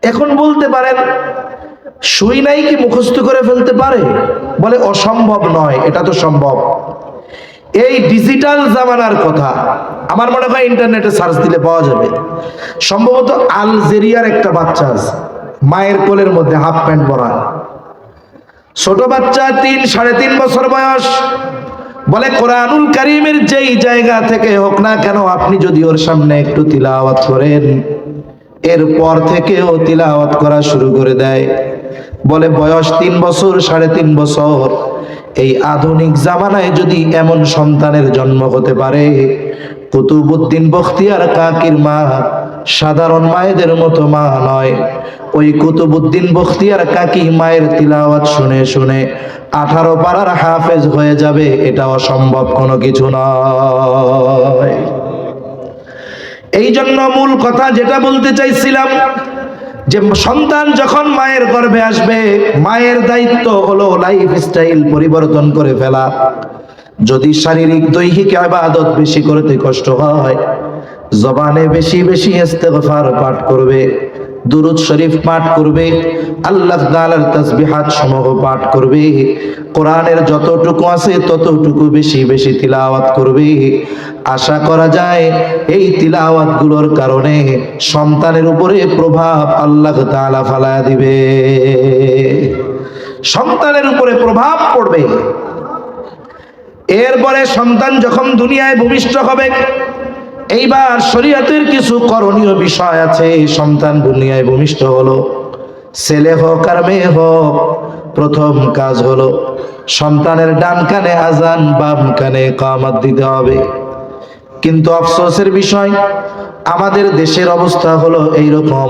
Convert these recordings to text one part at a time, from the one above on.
এখন বলতে পারেন সুই নাই কি মুখস্থ করে ফেলতে পারে? বলে অসম্ভব নয়, এটা তো সম্ভব। এই ডিজিটাল জামানার কথা আমার মনে হয় ইন্টারনেটে সার্চ দিলে পাওয়া যাবে। সম্ভবত আলজেরিয়ার একটা বাচ্চা আছে, মায়ের কোলের মধ্যে হাফ প্যান্ট পরা, ছোট বাচ্চা, 3-3.5 বছর বয়স। বলে কোরআনুল কারীমের যেই জায়গা থেকে হোক না কেন, আপনি যদি ওর সামনে একটু তিলাওয়াত করেন, এরপর থেকেও তিলাওয়াত করা শুরু করে দেয়। বলে বয়স 3 বছর, 3.5 বছর। এই আধুনিক জামানায় যদি এমন সন্তানের জন্ম হতে পারে, কুতুবউদ্দিন বখতিয়ার কাকির মা সাধারণ মায়েদের মতো মা নয়। ওই কুতুবউদ্দিন বখতিয়ার কাকি মায়ের তিলাওয়াত শুনে শুনে 18 পারার হাফেজ হয়ে যাবে, এটা অসম্ভব কোনো কিছু নয়। এই জন্য মূল কথা যেটা বলতে চাইছিলাম, যে সন্তান যখন মায়ের গর্ভে আসবে, মায়ের দায়িত্ব হলো লাইফ স্টাইল পরিবর্তন করে ফেলা। যদি শারীরিক দৈহিক ইবাদত বেশি করতে কষ্ট হয়, জবানে বেশি বেশি ইস্তেগফার পাঠ করবে, দুরূদ শরীফ পাঠ করবে, আল্লাহ তাআলার তাসবিহাত সমূহ পাঠ করবে, কোরআনের যতটুকু আছে ততটুকু বেশি বেশি তিলাওয়াত করবে। আশা করা যায় এই তিলাওয়াত গুলোর কারণে সন্তানের উপরে প্রভাব আল্লাহ তাআলা ফালায়া দিবে, সন্তানের উপরে প্রভাব পড়বে। এরপরে সন্তান যখন দুনিয়ায় ভূমিষ্ঠ হবে, এইবার শরীয়তের কিছু করণীয় বিষয় আছে। সন্তান দুনিয়ায় ভূমিষ্ঠ হলো, ছেলে হোক আর মেয়ে হোক, প্রথম কাজ হলো সন্তানের ডান কানে আজান, বাম কানে ইকামত দিতে হবে। কিন্তু আফসোসের বিষয়, আমাদের দেশের অবস্থা হলো এইরকম,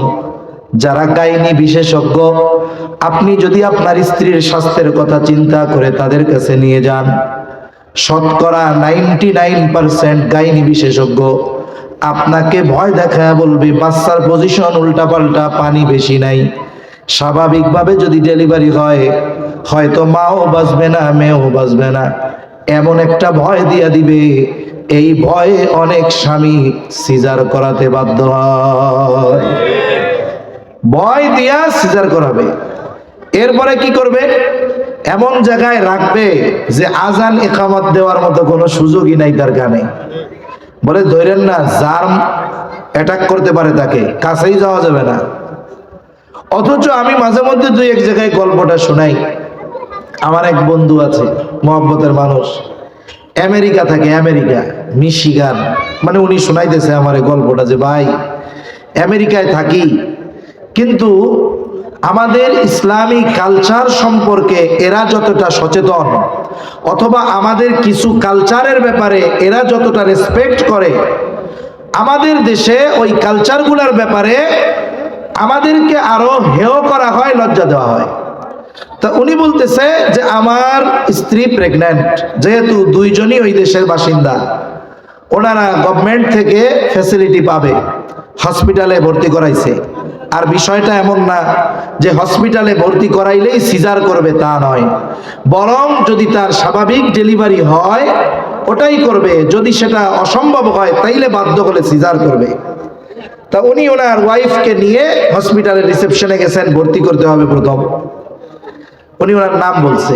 যারা গাইনি বিশেষজ্ঞ, আপনি যদি আপনার স্ত্রীর স্বাস্থ্যের কথা চিন্তা করে তাদের কাছে নিয়ে যান, শতকরা 99% গাইনি বিশেষজ্ঞ আপনাকে ভয় দেখায় বলবে বাচ্চার পজিশন উল্টাপাল্টা, পানি বেশি নাই, স্বাভাবিকভাবে যদি ডেলিভারি হয় হয়তো মাও বাঁচবে না, মেয়েও বাঁচবে না, এমন একটা ভয় দিয়া দিবে। এই ভয়ে অনেক স্বামী সিজার করাতে বাধ্য হয়, ভয় দিয়া সিজার করাবে। এরপরে কি করবে? এমন জায়গায় রাখবে যে আজান ইকামত দেওয়ার মতো কোনো সুযোগই নাই তার কানে। বলে ধরেন না জার্ম অ্যাটাক করতে পারে, তাকে কাছেই যাওয়া যাবে না। অথচ আমি মাঝে মধ্যে 2-1 জায়গায় গল্পটা শোনাই। আমার এক বন্ধু আছে, মহব্বতের মানুষ, আমেরিকা থাকে, আমেরিকা মিশিগান, মানে উনি শোনাইতেছে আমার এই গল্পটা, যে ভাই আমেরিকায় থাকি, কিন্তু আমাদের ইসলামী কালচার সম্পর্কে এরা যতটা সচেতন, অথবা আমাদের কিছু কালচারের ব্যাপারে এরা যতটা রেসপেক্ট করে, আমাদের দেশে ওই কালচারগুলোর ব্যাপারে আমাদেরকে আরো হেয় করা হয়, লজ্জা দেওয়া হয়। তা উনি বলতেছে যে আমার স্ত্রী প্রেগন্যান্ট, যেহেতু দুইজনই ওই দেশের বাসিন্দা, ওনারা গভর্নমেন্ট থেকে ফ্যাসিলিটি পাবে, হসপিটালে ভর্তি করাইছে। আর বিষয়টা এমন না যে হসপিটালে ভর্তি করাইলেই সিজার করবে, তা নয়, বরং যদি তার স্বাভাবিক ডেলিভারি হয় ওটাই করবে, যদি সেটা অসম্ভব হয় তাইলে বাধ্য হলে সিজার করবে। তা উনি ওনার ওয়াইফকে নিয়ে হসপিটালের রিসেপশনে গেছেন, ভর্তি করতে হবে প্রথম। উনি ওনার নাম বলছে,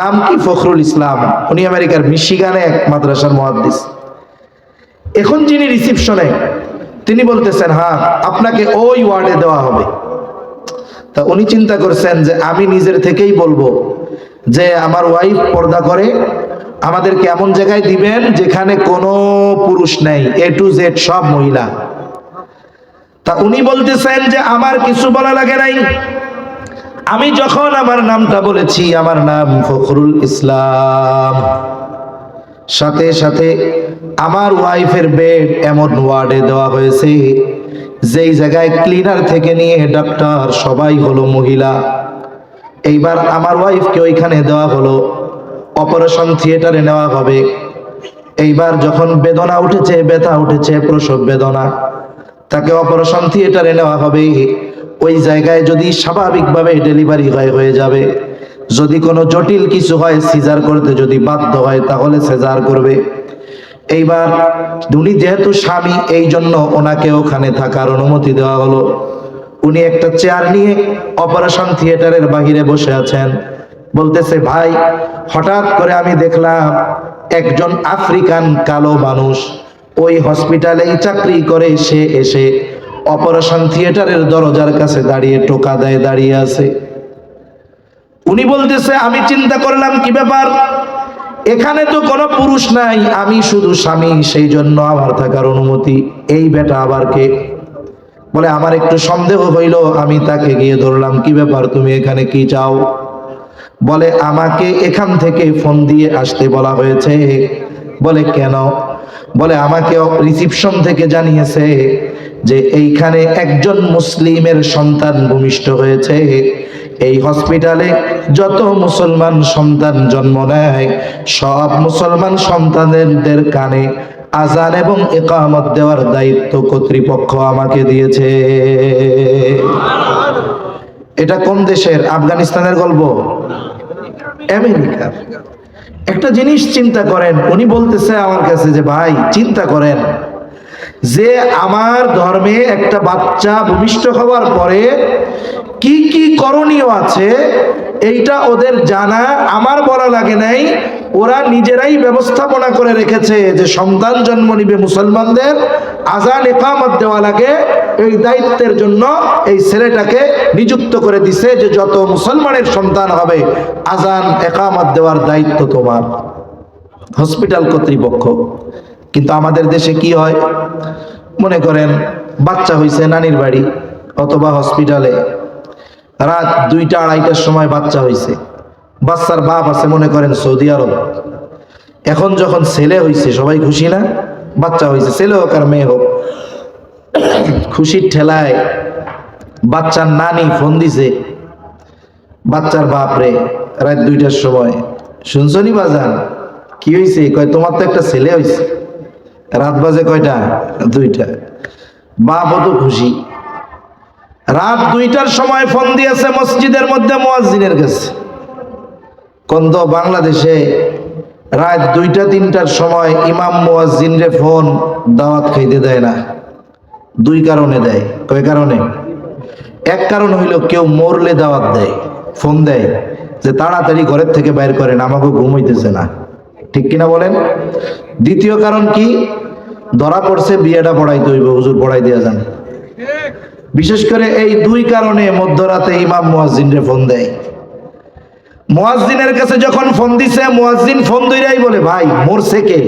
নাম কি? ফখরুল ইসলাম। উনি আমেরিকার মিশিগানে এক মাদ্রাসার মুহাদ্দিস। এখন যিনি রিসেপশনে, তিনি বলতেছেন হ্যাঁ আপনাকে ওই ওয়ার্ডে দেওয়া হবে। তা উনি চিন্তা করছেন যে আমি নিজের থেকেই বলবো যে আমার ওয়াইফ পর্দা করে, আমাদেরকে এমন জায়গায় দিবেন যেখানে কোনো পুরুষ নেই, A to Z সব মহিলা। তা উনি বলতেছেন যে আমার কিছু বলা লাগে নাই, আমি যখন আমার নামটা বলেছি, আমার নাম ফখরুল ইসলাম, সাথে সাথে আমার ওয়াইফের বেড এমন ওয়ার্ডে দেওয়া হয়েছে যেই জায়গায় ক্লিনার থেকে নিয়ে ডাক্তার সবাই হলো মহিলা। এইবার আমার ওয়াইফকে ওইখানে দেওয়া হলো, অপারেশন থিয়েটারে নেওয়া হবে। এইবার যখন বেদনা উঠেছে, ব্যথা উঠেছে, প্রসব বেদনা, তাকে অপারেশন থিয়েটারে নেওয়া হবে। ওই জায়গায় যদি স্বাভাবিকভাবে ডেলিভারি হয়ে যাবে, যদি কোনো জটিল কিছু হয়, সিজার করতে যদি বাধ্য হয় তাহলে সিজার করবে। এইবার উনি যেহেতু স্বামী, এই জন্য ওনাকে ওখানে থাকার অনুমতি দেওয়া হলো। উনি একটা চেয়ার নিয়ে অপারেশন থিয়েটারের বাহিরে বসে আছেন। বলতেছে, ভাই হঠাৎ করে আমি দেখলাম একজন আফ্রিকান কালো মানুষ ওই হসপিটালেই চাকরি করে, সে এসে অপারেশন থিয়েটারের দরজার কাছে দাঁড়িয়ে টোকা দেয়, দাঁড়িয়ে আছে। উনি বলতেছে, আমি চিন্তা করলাম কি ব্যাপার, এখানে তো কোনো পুরুষ নাই, আমি শুধু স্বামী, সেই জন্য আমার থাকার অনুমতি। এই বেটা আবার কে? বলে, আমার একটু সন্দেহ হইল, আমি তাকে গিয়ে ধরলাম, কি ব্যাপার, তুমি এখানে কি চাও? বলে, আমাকে এখান থেকে ফোন দিয়ে আসতে বলা হয়েছে। বলে, কেন? বলে, আমাকে রিসিপশন থেকে জানিয়েছে যে এইখানে একজন মুসলিমের সন্তান ভূমিষ্ঠ হয়েছে। এই হসপিটালে যত মুসলমান সন্তান জন্ম নেয় সব মুসলমান সন্তানদের কানে আজান এবং ইকামত দেওয়ার দায়িত্ব কর্তৃপক্ষ আমাকে দিয়েছে। এটা কোন দেশের? আফগানিস্তানের গল্প? আমেরিকা। একটা জিনিস চিন্তা করেন, উনি বলতেছে আমার কাছে যে ভাই চিন্তা করেন যে আমার ধর্মে একটা বাচ্চা ভূমিষ্ঠ হওয়ার পরে কি কি করণীয় আছে এইটা ওদের জানা, আমার বলা লাগে নাই। ওরা নিজেরাই ব্যবস্থাপনা করে রেখেছে যে সন্তান জন্ম নিবে মুসলমানদের, আজান ইকামত দেওয়া লাগে, এই দায়িত্বের জন্য এই ছেলেটাকে নিযুক্ত করে দিছে যে যত মুসলমানের সন্তান হবে আজান ইকামত দেওয়ার দায়িত্ব তোমার, হসপিটাল কর্তৃপক্ষ। কিন্তু আমাদের দেশে কি হয়, মনে করেন বাচ্চা হইছে নানির বাড়ি অথবা হসপিটালে, রাত 2টা-2:30টার সময় বাচ্চা হইছে, বাচ্চার বাপ আছে মনে করেন সৌদি আরব। এখন যখন ছেলে হইছে সবাই খুশি না? বাচ্চা হইছে, ছেলে হোক আর মেয়ে হোক, খুশির ঠেলায় বাচ্চার নানি ফোন দিছে বাচ্চার বাপ রে রাত 2টার সময়, শুনছনি বাজান কি হইছে? কয় তোমার তো একটা ছেলে হইছে। রাত বাজে কয়টা? 2টা। বাপ তো খুশি। রাত 2টার সময় ফোন দিয়েছে মসজিদের মধ্যে মুয়াজ্জিনের কাছে। কোন তো বাংলাদেশে রাত 2টা-3টার সময় ইমাম মুয়াজ্জিনরে ফোন দাওয়াত খাইতে দেয় না। 2 কারণে দেয়। কয় কারণে? এক কারণ হইল কেউ মরলে দাওয়াত দেয়, ফোন দেয় যে তাড়াতাড়ি ঘরের থেকে বাইর করেন, আমাকে ঘুম হইতেছে না, ঠিক কিনা বলেন? দ্বিতীয় কারণ কি? ধরা পড়ছে বিয়েটা পড়াইতে হইব, হুজুর পড়াই দিয়া যান। বিশেষ করে এই 2 কারণে মধ্যরাতে ইমাম মুয়াজ্জিনরে ফোন দেয়। মুয়াজ্জিনের কাছে যখন ফোন দিছে, মুয়াজ্জিন ফোন ধইরাই বলে, ভাই মরছে কে?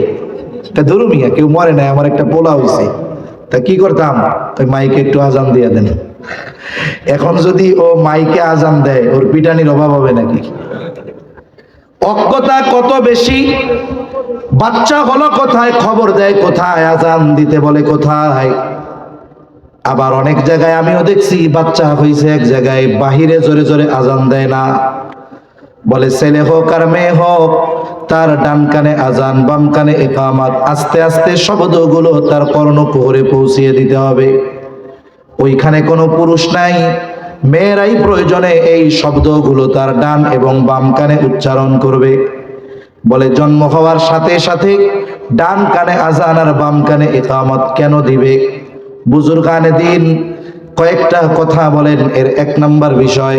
তা ধরু মিয়া, কেউ মরে নাই, আমার একটা পোলা হইছে। তা কি করতাম? তাই মাইকে একটু আজান দিয়ে দেন। এখন যদি ও মাইকে আজান দেয় ওর পিটানির অভাব হবে নাকি? অজ্ঞতা কত বেশি। বাচ্চা হলো কোথায়, খবর দেয় কোথায়, আজান দিতে বলে কোথায়। আবার অনেক জায়গায় আমিও দেখছি বাচ্চা হইছে এক জায়গায়, বাহিরে জোরে জোরে আজান দেয় না, বলে ছেলে হোক আর মেয়ে হোক তার ডান কানে আজান বাম কানে ইকামত, আস্তে আস্তে শব্দগুলো তার কর্ণকুহরে পৌঁছিয়ে দিতে হবে। ওইখানে কোনো পুরুষ নাই, মেয়েরাই প্রয়োজনে এই শব্দগুলো তার ডান এবং বাম কানে উচ্চারণ করবে। বলে জন্ম হওয়ার সাথে সাথে ডান কানে আজান আর বাম কানে ইকামত কেন দিবে? বুজুর্গানে দিন কয়েকটা কথা বলেন। এর 1 নাম্বার বিষয়,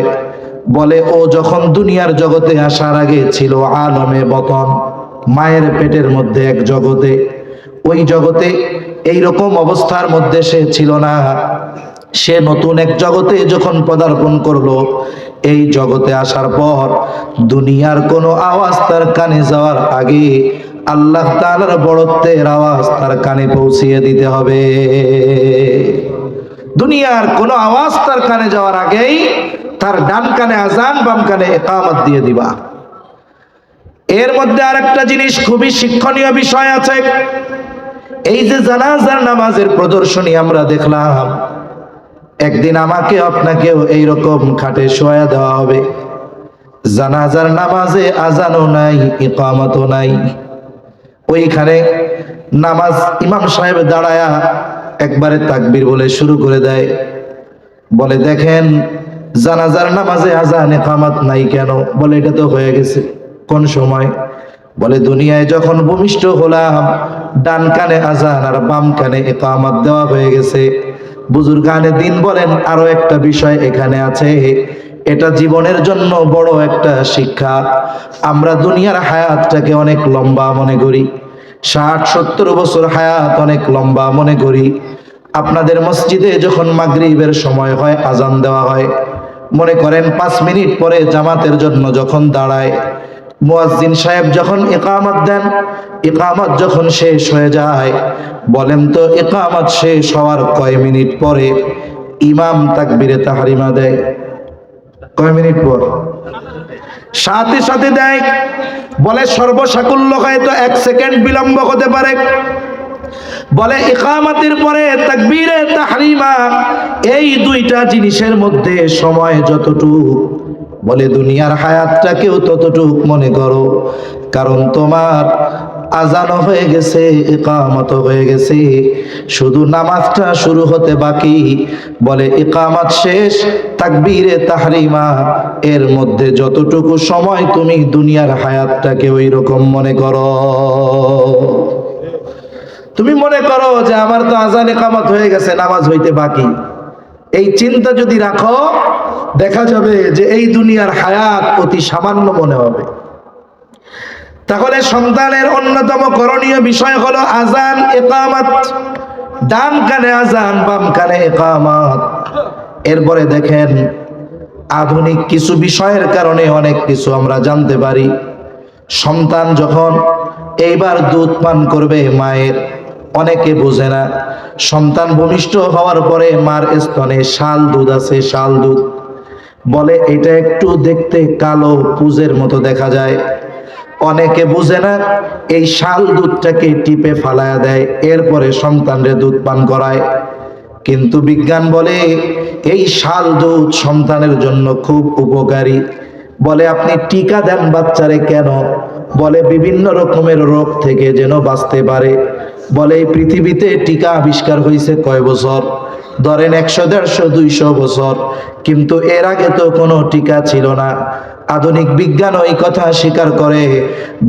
বলে ও যখন দুনিয়ার জগতে আসার আগে ছিল আলমে বতন, মায়ের পেটের মধ্যে এক জগতে, ওই জগতে এইরকম অবস্থার মধ্যে সে ছিল না। সে নতুন এক জগতে যখন পদার্পণ করলো, এই জগতে আসার পর দুনিয়ার কোনো আওয়াজ তার কানে যাওয়ার আগে আল্লাহ তাআলার বড়ত্বের আওয়াজ তার কানে পৌঁছিয়ে দিতে হবে। দুনিয়ার কোনো আওয়াজ তার কানে যাওয়ার আগেই তার ডান কানে আজান বাম কানে ইকামত দিয়ে দিবা। এর মধ্যে আরেকটা জিনিস খুবই শিক্ষণীয় বিষয় আছে। এই যে জানাজার নামাজের প্রদর্শনী আমরা দেখলাম, একদিন আমাকে আপনাকেও এইরকম খাটে শোয়া দেওয়া হবে। জানাজার নামাজে আজানও নাই ইকামতও নাই। ওইখানে নামাজ ইমাম সাহেব দাঁড়ায়া একবারে তাকবীর বলে শুরু করে দেয়, বলে দেখেন জানাজার নামাজে আজান ইকামত নাই কেন? বলে এটা তো হয়ে গেছে। কোন সময়? বলে দুনিয়ায় যখন ভূমিষ্ঠ হলাম ডান কানে আজান আর বাম কানে ইকামত দেওয়া হয়ে গেছে, বুজুর্গানে দিন বলেন আরো একটা বিষয় এখানে আছে, এটা জীবনের জন্য বড় একটা শিক্ষা। আমরা দুনিয়ার হায়াতটাকে অনেক লম্বা মনে করি, 60-70 বছর হায়াত অনেক লম্বা মনে করি। আপনাদের মসজিদে যখন মাগরিবের সময় হয়, আজান দেওয়া হয়, মনে করেন 5 মিনিট পরে জামাতের জন্য যখন দাঁড়ায়, মুয়াজ্জিন সাহেব যখন ইকামত দেন, ইকামত যখন শেষ হয়ে যায়, বলেন তো ইকামত শেষ হওয়ার কয় মিনিট পরে ইমাম তাকবীরে তাহরিমা দেয়? কয় মিনিট পর? সাথে সাথে দেয়। বলে সর্বসাকুল্য হয়তো 1 সেকেন্ড বিলম্ব হতে পারে। বলে ইকামতের পরে তাকবীরে তাহরিমা, এই দুইটা জিনিসের মধ্যে সময় যতটুকু, বলে দুনিয়ার হায়াতটাকেও ততটুক মনে করো, কারণ তোমার আজানও হয়ে গেছে, ইকামতও হয়ে গেছে, শুধু নামাজটা শুরু হতে বাকি। বলে ইকামত শেষ, তাকবীরে তাহরিমা, এর মধ্যে যতটুকু সময় তুমি দুনিয়ার হায়াতটাকে ওই রকম মনে করো। তুমি মনে করো যে আমার তো আজান ইকামত হয়ে গেছে, নামাজ হইতে বাকি। এই চিন্তা যদি রাখো, দেখা যাবে যে এই দুনিয়ার হায়াত অতি সামান্য মনে হবে। তাহলে সন্তানের অন্যতম করণীয় বিষয় হলো আজান ইকামত, ডান কানে আজান, বাম কানে ইকামত। এরপরে দেখেন আধুনিক কিছু বিষয়ের কারণে অনেক কিছু আমরা জানতে পারি। সন্তান যখন এইবার দুধ পান করবে মায়ের, অনেকে বোঝে না, সন্তান ভূমিষ্ঠ হওয়ার পরে মার স্তনে শাল দুধ আছে, শাল দুধ। বলে এটা একটু দেখতে কালো পুজের মতো দেখা যায়। অনেকে বুঝে না, এই শাল দুধটাকে টিপে ফালায়া দেয়, এরপরে সন্তানরে দুধ পান করায়। কিন্তু বিজ্ঞান বলে এই শাল দুধ সন্তানের জন্য খুব উপকারী। বলে আপনি টিকা দেন বাচ্চারে কেন? বলে বিভিন্ন রকমের রোগ থেকে যেন বাঁচতে পারে। বলে এই পৃথিবীতে টিকা আবিষ্কার হয়েছে কয় বছর? ধরেন 100, 150, 200 বছর, কিন্তু এর আগে তো কোনো টিকা ছিল না। আধুনিক বিজ্ঞান ওই কথা স্বীকার করে,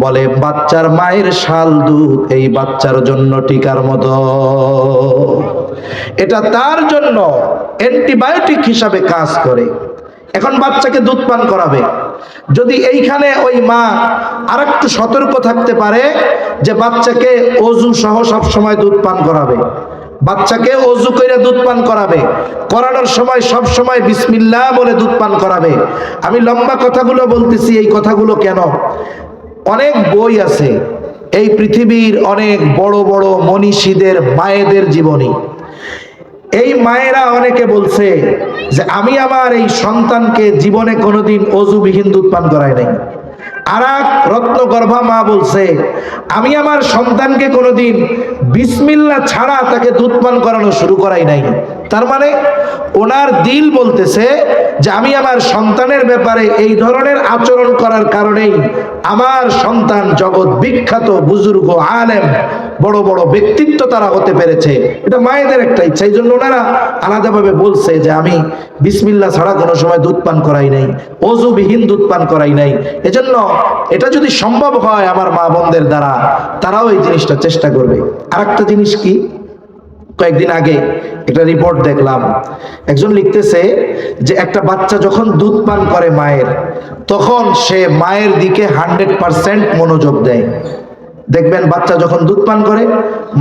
বলে বাচ্চার মায়ের শাল দুধ এই বাচ্চার জন্য টিকার মতো। এটা তার জন্য অ্যান্টিবায়োটিক হিসাবে কাজ করে। এখন বাচ্চাকে দুধ পান করাবে, যদি এইখানে ওই মা আরেকটু সতর্ক থাকতে পারে যে বাচ্চাকে অজু সহ সব সময় দুধ পান করাবে, বাচ্চাকে অজু করে দুধ পান করাবে, করানোর সময় সব সময় বিসমিল্লাহ বলে দুধ পান করাবে। আমি লম্বা কথাগুলো বলতেছি, এই কথাগুলো কেন? অনেক বই আছে, এই পৃথিবীর অনেক বড় বড় মনীষীদের মায়েদের জীবনী। এই মায়েরা অনেকে বলছে যে আমি আমার এই সন্তানকে জীবনে কোনোদিন অজুবিহীন দুধ পান করাই নাই। আর এক রত্নগর্ভা মা বলছে আমি আমার সন্তানকে কোনোদিন বিসমিল্লাহ ছাড়া তাকে দুধ পান করানো শুরু করাই নাই। তার মানে ওনার দিল বলতেছে যে আমি আমার সন্তানের ব্যাপারে এই ধরনের আচরণ করার কারণেই আমার সন্তান জগৎ বিখ্যাত বুজুর্গ আলেম বড় বড় ব্যক্তিত্ব তারা হতে পেরেছে। এটা মায়েদের একটা ইচ্ছা, এই জন্য ওনারা আলাদাভাবে বলছে যে আমি বিসমিল্লাহ ছাড়া কোনো সময় দুধ পান করাই নাই, অজুবিহীন দুধ পান করাই নাই। এজন্য এটা যদি সম্ভব হয় আমার মা বোনদের দ্বারা, তারাও এই জিনিসটা চেষ্টা করবে। আর একটা জিনিস কি, কয়েকদিন আগে একটা রিপোর্ট দেখলাম, একজন লিখতেছে যে একটা বাচ্চা যখন দুধ পান করে মায়ের, তখন সে মায়ের দিকে 100% মনোযোগ দেয়। দেখবেন বাচ্চা যখন দুধ পান করে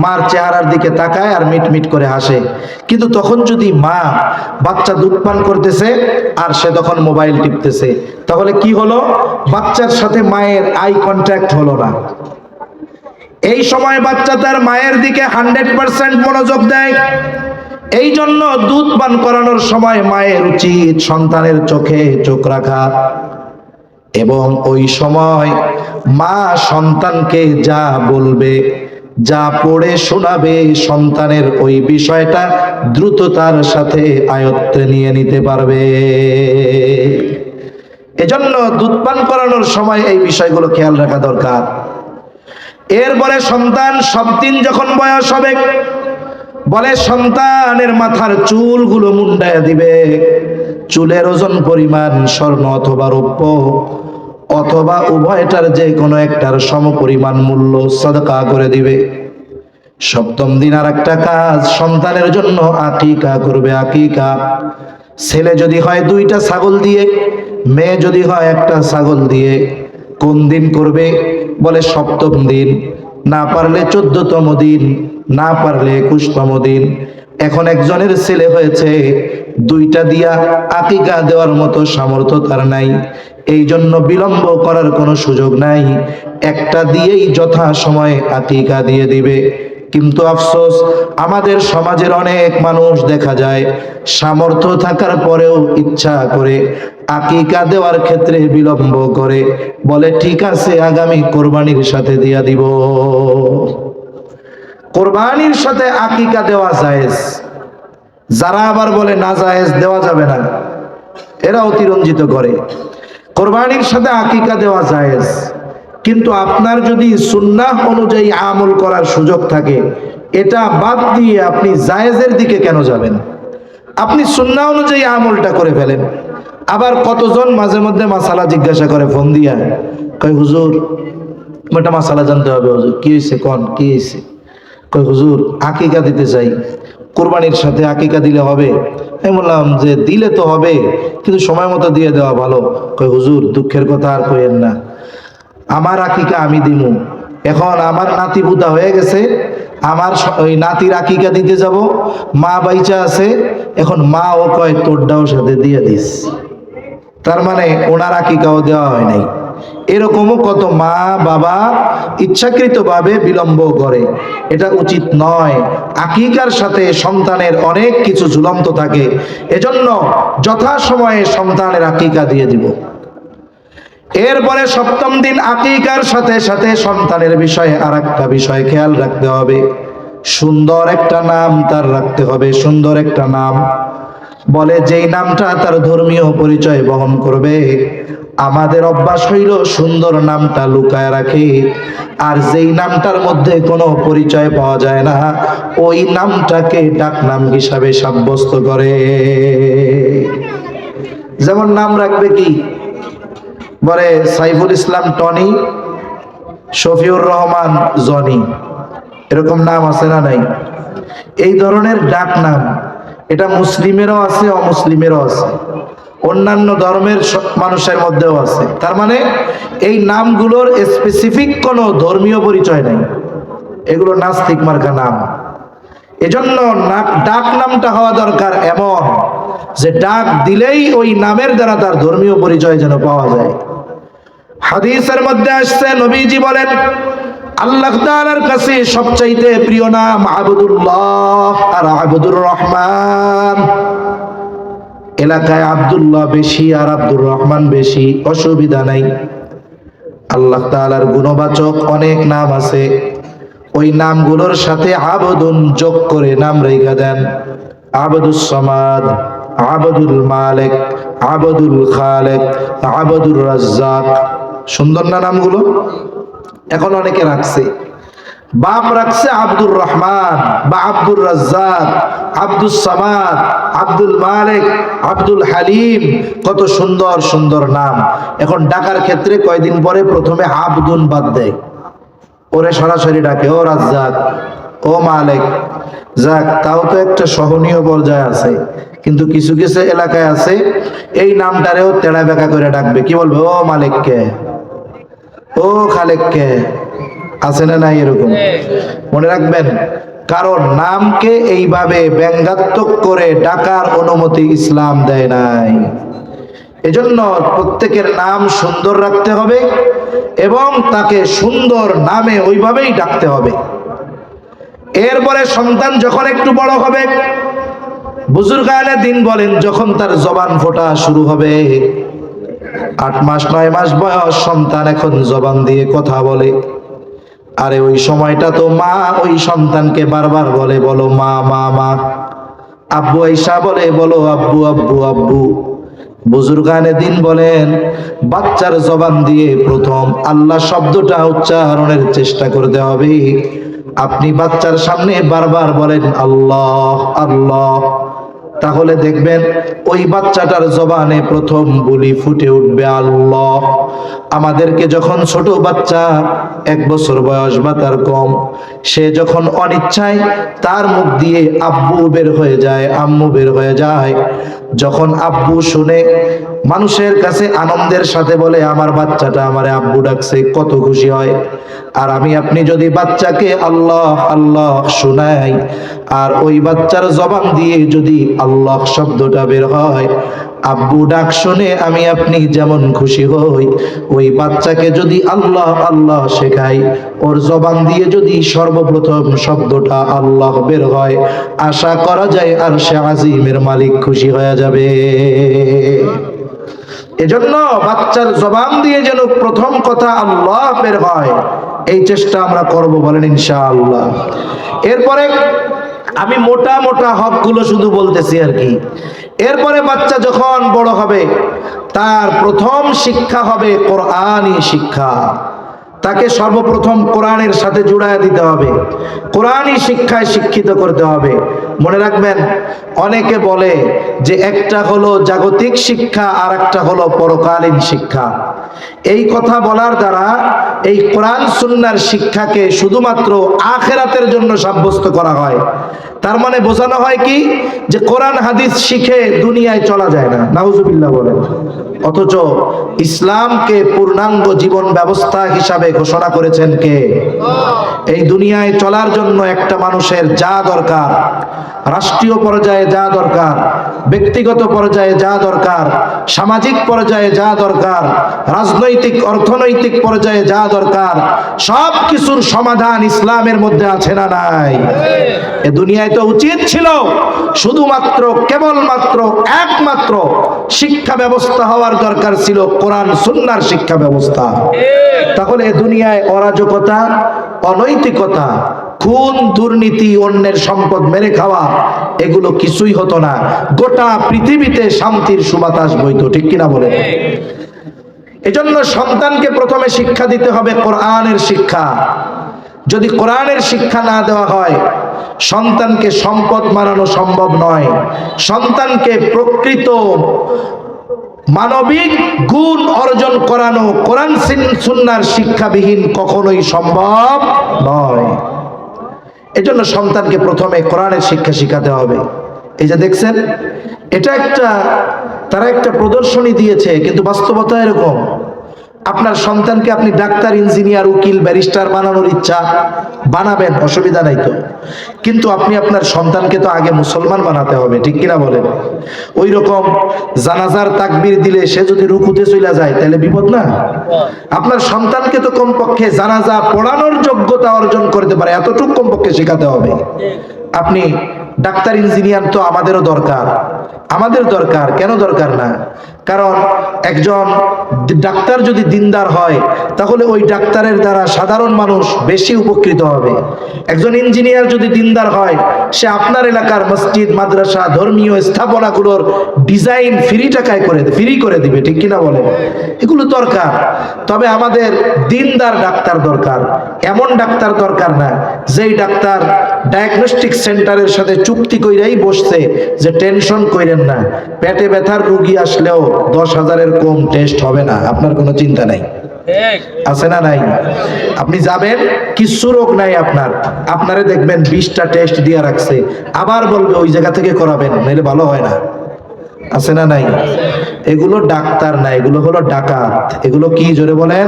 মার চেহারার দিকে তাকায় আর মিট মিট করে হাসে। কিন্তু তখন যদি মা, বাচ্চা দুধ পান করতেছে আর সে তখন মোবাইল টিপতেছে, তাহলে কি হলো? বাচ্চার সাথে মায়ের আই কন্ট্যাক্ট হলো না। এই সময় বাচ্চা তার মায়ের দিকে 100% মনোযোগ দেয়। এই জন্য দুধ পান করানোর সময় মায়ের উচিত সন্তানের চোখে চোখ রাখা, এবং ওই সময় মা সন্তানকে যা বলবে, যা পড়ে শোনাবে, সন্তানের ওই বিষয়টা দ্রুততার সাথে আয়ত্তে নিয়ে নিতে পারবে। এজন্য দুধ পান করানোর সময় এই বিষয়গুলো খেয়াল রাখা দরকার। এরপরে সন্তান সব দিন যখন বয়স হবে, বলে সন্তানের মাথার চুলগুলো মুন্ডায়া দিবে, চুলের ওজন পরিমাণ স্বর্ণ অথবা রৌপ্য অথবা উভয়টার যে কোনো একটার সমপরিমাণ মূল্য সাদকা করে দিবে। সপ্তম দিন আর একটা কাজ, সন্তানের জন্য আকিকা করবে। আকিকা ছেলে যদি হয় 2টা ছাগল দিয়ে, মেয়ে যদি হয় 1টা ছাগল দিয়ে। কোন দিন করবে? বলে সপ্তম দিন, না পারলে 14তম দিন, না পারলে 21তম দিন। এখন একজনের ছেলে হয়েছে, 2টা দিয়া আকিকা দেওয়ার মতো সামর্থ্য তার নাই, এই জন্য বিলম্ব করার কোনো সুযোগ নাই, 1টা দিয়েই যথা সময়ে আকিকা দিয়ে দিবে। কিন্তু আফসোস, আমাদের সমাজের অনেক মানুষ দেখা যায় সামর্থ্য থাকার পরেও ইচ্ছা করে আকিকা দেওয়ার ক্ষেত্রে বিলম্ব করে, বলে ঠিক আছে আগামী কোরবানির সাথে দিয়া দিব। কোরবানির সাথে আকিকা দেওয়া জায়েজ, যারা আবার বলে না জায়েজ, দেওয়া যাবে না, এরা অতিরঞ্জিত করে। কোরবানির সাথে আকিকা দেওয়া জায়েজ, কিন্তু আপনার যদি সুন্নাহ অনুযায়ী আমল করার সুযোগ থাকে, এটা বাদ দিয়ে আপনি জায়েজের দিকে কেন যাবেন? আপনি সুন্নাহ অনুযায়ী আমলটা করে ফেলেন। আবার কতজন মাঝে মধ্যে মাসালা জিজ্ঞাসা করে ফোন দিয়া, কয় হুজুর একটা মাসালা জানতে হবে, হুজুর কি হয়েছে, কোন কি হয়েছে? কয় হুজুর আকিকা দিতে চাই, কোরবানির সাথে আকিকা দিলে হবে? আমি বললাম যে দিলে তো হবে, কিন্তু সময় মতো দিয়ে দেওয়া ভালো। কয় হুজুর দুঃখের কথা আর কইেন না, আমার আকিকা আমি দিমু, এখন আমার নাতি বুদা হয়ে গেছে, আমার ওই নাতির আকিকা দিতে যাব, মা বাইচা আছে, এখন মা ও কয় তোরটাও সাথে দিয়ে দিস, তার মানে ওনার আকিকাও দেওয়া হয় নাই। এরকমও কত মা বাবা ইচ্ছাকৃতভাবে বিলম্ব করে, এটা উচিত নয়। আকিকার সাথে সন্তানের অনেক কিছু ঝুলন্ত থাকে, এজন্য যথাসময়ে সন্তানের আকিকা দিয়ে দিব। এরপরে সপ্তম দিন আকিকার সাথে সাথে সন্তানের বিষয়ে আর একটা বিষয় খেয়াল রাখতে হবে, সুন্দর একটা নাম তার রাখতে হবে, সুন্দর একটা নাম। বলে যেই নামটা তার ধর্মীয় পরিচয় বহন করবে, আমাদের অভ্যাস হইল সুন্দর নামটা লুকায় রাখে, আর যেই নামটার মধ্যে কোনো পরিচয় পাওয়া যায় না, ওই নামটাকে ডাক নাম হিসাবে সাব্যস্ত করে। যেমন নাম রাখবে কি, বলে সাইফুল ইসলাম টনি, শফিউর রহমান জনি, এরকম নাম আছে না নাই? এই ধরনের ডাক নাম, এটা মুসলিমেরও আছে অমুসলিমেরও আছে, অন্যান্য ধর্মের মানুষের মধ্যেও আছে। তার মানে এই নামগুলোর স্পেসিফিক কোনো ধর্মীয় পরিচয় নাই, এগুলো নাস্তিক মার্কা নাম। এজন্য ডাক নামটা হওয়া দরকার এমন যে ডাক দিলেই ওই নামের দ্বারা তার ধর্মীয় পরিচয় যেন পাওয়া যায়। হাদিসের মধ্যে আসছে, নবীজি বলেন আল্লাহ তাআলার কাছে সবচাইতে প্রিয় নাম আবদুল্লাহ আর আবদুর রহমান। এলাকায় আব্দুল্লাহ বেশি আর আব্দুর রহমান বেশি, অসুবিধা নাই। আল্লাহ তাআলার গুণবাচক অনেক নাম আছে, ওই নামগুলোর সাথে আবদুন যোগ করে নাম রেখা দেন। আবদুস সামাদ, আবদুল মালিক, আবদুল খালেক, আবদুর রাজ্জাক। সুন্দর না নামগুলো? এখন অনেকে রাখছে, বাপ রাখছে আব্দুর রহমান বা আব্দুর রাজ্জাক, আব্দুস সামাদ, আব্দুল মালিক, আব্দুল হালিম, কত সুন্দর সুন্দর নাম। এখন ডাকার ক্ষেত্রে কয়দিন পরে প্রথমে আব্দুন বাদ দেয়, ওরে সরাসরি ডাকে ও রাজ্জাক, ও মালিক। যাক, তাও তো একটা সহনীয় পর্যায়ে আছে। কিন্তু কিছু কিছু এলাকায় আছে এই নামটারেও তেড়া বেঁকা করে ডাকবে, কি বলবে, ও মালিককে, ও খালেককে, আছে না নাই এরকম? মনে রাখবেন, কারণ নামকে এইভাবে ব্যঙ্গাত্মক করে ডাকার অনুমতি ইসলাম দেয় নাই। এজন্য প্রত্যেকের নাম সুন্দর রাখতে হবে এবং তাকে সুন্দর নামে ওইভাবেই ডাকতে হবে। এরপরে সন্তান যখন একটু বড় হবে, বুজুর্গানে দিন বলেন, যখন তার জবান ফোটা শুরু হবে, 8 মাস 9 মাস বয়স, সন্তান এখন জবান দিয়ে কথা বলে। আরে ওই সময়টা তো মা ওই সন্তানকে বারবার বলে, বলো মা মা মা, আব্বু আইসা বলে, বলো আব্বু আব্বু আব্বু। বুজুর্গানে দিন বলেন, বাচ্চার জবান দিয়ে প্রথম আল্লাহ শব্দটা উচ্চারণের চেষ্টা করতে হবে। আপনি বাচ্চার সামনে বারবার বলেন আল্লাহ আল্লাহ, তাহলে দেখবেন ওই বাচ্চাটার জবানে প্রথম বলি ফুটে উঠবে আল্লাহ। আমাদেরকে যখন ছোট বাচ্চা 1 বছর বয়স বা তার কম, সে যখন অনিচ্ছায় তার মুখ দিয়ে আব্বু বের হয়ে যায়, আম্মু বের হয়ে যায়, যখন আব্বু শুনে মানুষের কাছে আনন্দের সাথে বলে আমার বাচ্চাটা আমারে আব্বু ডাকছে, কত খুশি হয়। আর আমি আপনি যদি বাচ্চাকে আল্লাহ আল্লাহ শোনাই আর ওই বাচ্চার জবান দিয়ে যদি আল্লাহ শব্দটা বের হয়, আব্বু ডাক শুনে আমি আপনি যেমন খুশি হই, ওই বাচ্চাকে যদি আল্লাহ আল্লাহ শেখাই, ওর জবান দিয়ে যদি সর্বপ্রথম শব্দটা আল্লাহ বের হয়, আশা করা যায় আরশে আজিমের মালিক খুশি হয়ে যাবে। এজন্য বাচ্চার জবান দিয়ে যেন প্রথম কথা আল্লাহ বের হয়, এই চেষ্টা আমরা করব, বলেন ইনশাআল্লাহ। এরপরে আমি মোটা মোটা হকগুলো শুধু বলতেছি আর কি। এরপরে বাচ্চা যখন বড় হবে, তার প্রথম শিক্ষা হবে কোরআনী শিক্ষা। তাকে সর্বপ্রথম কোরআনের সাথে জুড়ায় দিতে হবে, কোরআনী শিক্ষায় শিক্ষিত করতে হবে। মনে রাখবেন, অনেকে বলে যে একটা হলো জাগতিক শিক্ষা আর একটা হলো পরকালীন শিক্ষা। এই কথা বলার দ্বারা এই কোরআন সুন্নাহর শিক্ষাকে শুধুমাত্র আখিরাতের জন্য সাব্যস্ত করা হয়। তার মানে বোঝানো হয় কি, যে কোরআন হাদিস শিখে দুনিয়ায় চলা যায় না, নাউজুবিল্লাহ বলেন। অথচ ইসলামকে পূর্ণাঙ্গ জীবন ব্যবস্থা হিসাবে ঘোষণা করেছেন কে? এই দুনিয়ায় চলার জন্য একটা মানুষের যা দরকার, রাষ্ট্রীয় পর্যায়ে যা দরকার, ব্যক্তিগত পর্যায়ে যা দরকার, সামাজিক পর্যায়ে যা দরকার, রাজনৈতিক অর্থনৈতিক পর্যায়ে যা দরকার, সব কিছুর সমাধান ইসলামের মধ্যে আছে না নাই? এ দুনিয়ায় তো উচিত ছিল শুধুমাত্র কেবলমাত্র একমাত্র শিক্ষা ব্যবস্থা হওয়ার দরকার ছিল কোরআন সুন্নাহর শিক্ষা ব্যবস্থা। তাহলে দুনিয়ায় অরাজকতা, অনৈতিকতা, খুন, দুর্নীতি, অন্যের সম্পদ মেরে খাওয়া, এগুলো কিছুই হতো না। গোটা পৃথিবীতে শান্তির সুবাতাস বইতো, ঠিক কিনা বলেন? এজন্য সন্তানকে প্রথমে শিক্ষা দিতে হবে কোরআনের শিক্ষা। যদি কোরআনের শিক্ষা না দেওয়া হয়, সন্তানকে সম্পদ বানানো সম্ভব নয়। সন্তানকে প্রকৃত মানবিক গুণ অর্জন করানো কোরআন সুন্নাহর শিক্ষাবিহীন কখনোই সম্ভব নয়। এজন্য সন্তানকে প্রথমে কোরআনের শিক্ষা শিখাতে হবে। এই যে দেখছেন, এটা তারা একটা প্রদর্শনী দিয়েছে, কিন্তু বাস্তবতা এরকম। আপনার সন্তানকে আপনি ডাক্তার, ইঞ্জিনিয়ার, উকিল, ব্যারিস্টার বানানোর ইচ্ছা, বানাবেন, অসুবিধা নাই তো। কিন্তু আপনি আপনার সন্তানকে তো আগে মুসলমান বানাতে হবে, ঠিক কিনা বলেন? ওই রকম জানাজার তাকবীর দিলে সে যদি রুকুতে চলে যায়, তাহলে বিপদ না? আপনার সন্তানকে তো কমপক্ষে জানাজা পড়ানোর যোগ্যতা অর্জন করতে পারে, এতটুকু কমপক্ষে শেখাতে হবে। আপনি ডাক্তার, ইঞ্জিনিয়ার তো আমাদেরও দরকার, আমাদের দরকার। কেন দরকার না? কারণ একজন ডাক্তার যদি দিনদার হয়, তাহলে ওই ডাক্তারের দ্বারা সাধারণ মানুষ বেশি উপকৃত হবে। একজন ইঞ্জিনিয়ার যদি দিনদার হয়, সে আপনার এলাকার মসজিদ, মাদ্রাসা, ধর্মীয় স্থাপনাগুলোর ডিজাইন ফ্রি করে দিবে, ঠিক কিনা বলে? এগুলো দরকার। তবে আমাদের দিনদার ডাক্তার দরকার। এমন ডাক্তার দরকার না যেই ডাক্তার ডায়াগনস্টিক সেন্টারের সাথে চুক্তি কইরাই বসছে যে টেনশন কইরেন না, পেটে ব্যথার রোগী আসলেও 10,000-এর কম টেস্ট হবে না, আপনার কোনো চিন্তা নাই। আছে না নাই? আপনি যাবেন, কিছু রোগ নাই আপনারে দেখবেন 20টা টেস্ট দিয়ে রাখছে, আবার বলবে ওই জায়গা থেকে করাবেন, নাহলে ভালো হয় না। আছে না নাই? এগুলো ডাক্তার না, এগুলো হলো ডাকাত। এগুলো কি, জোরে বলেন?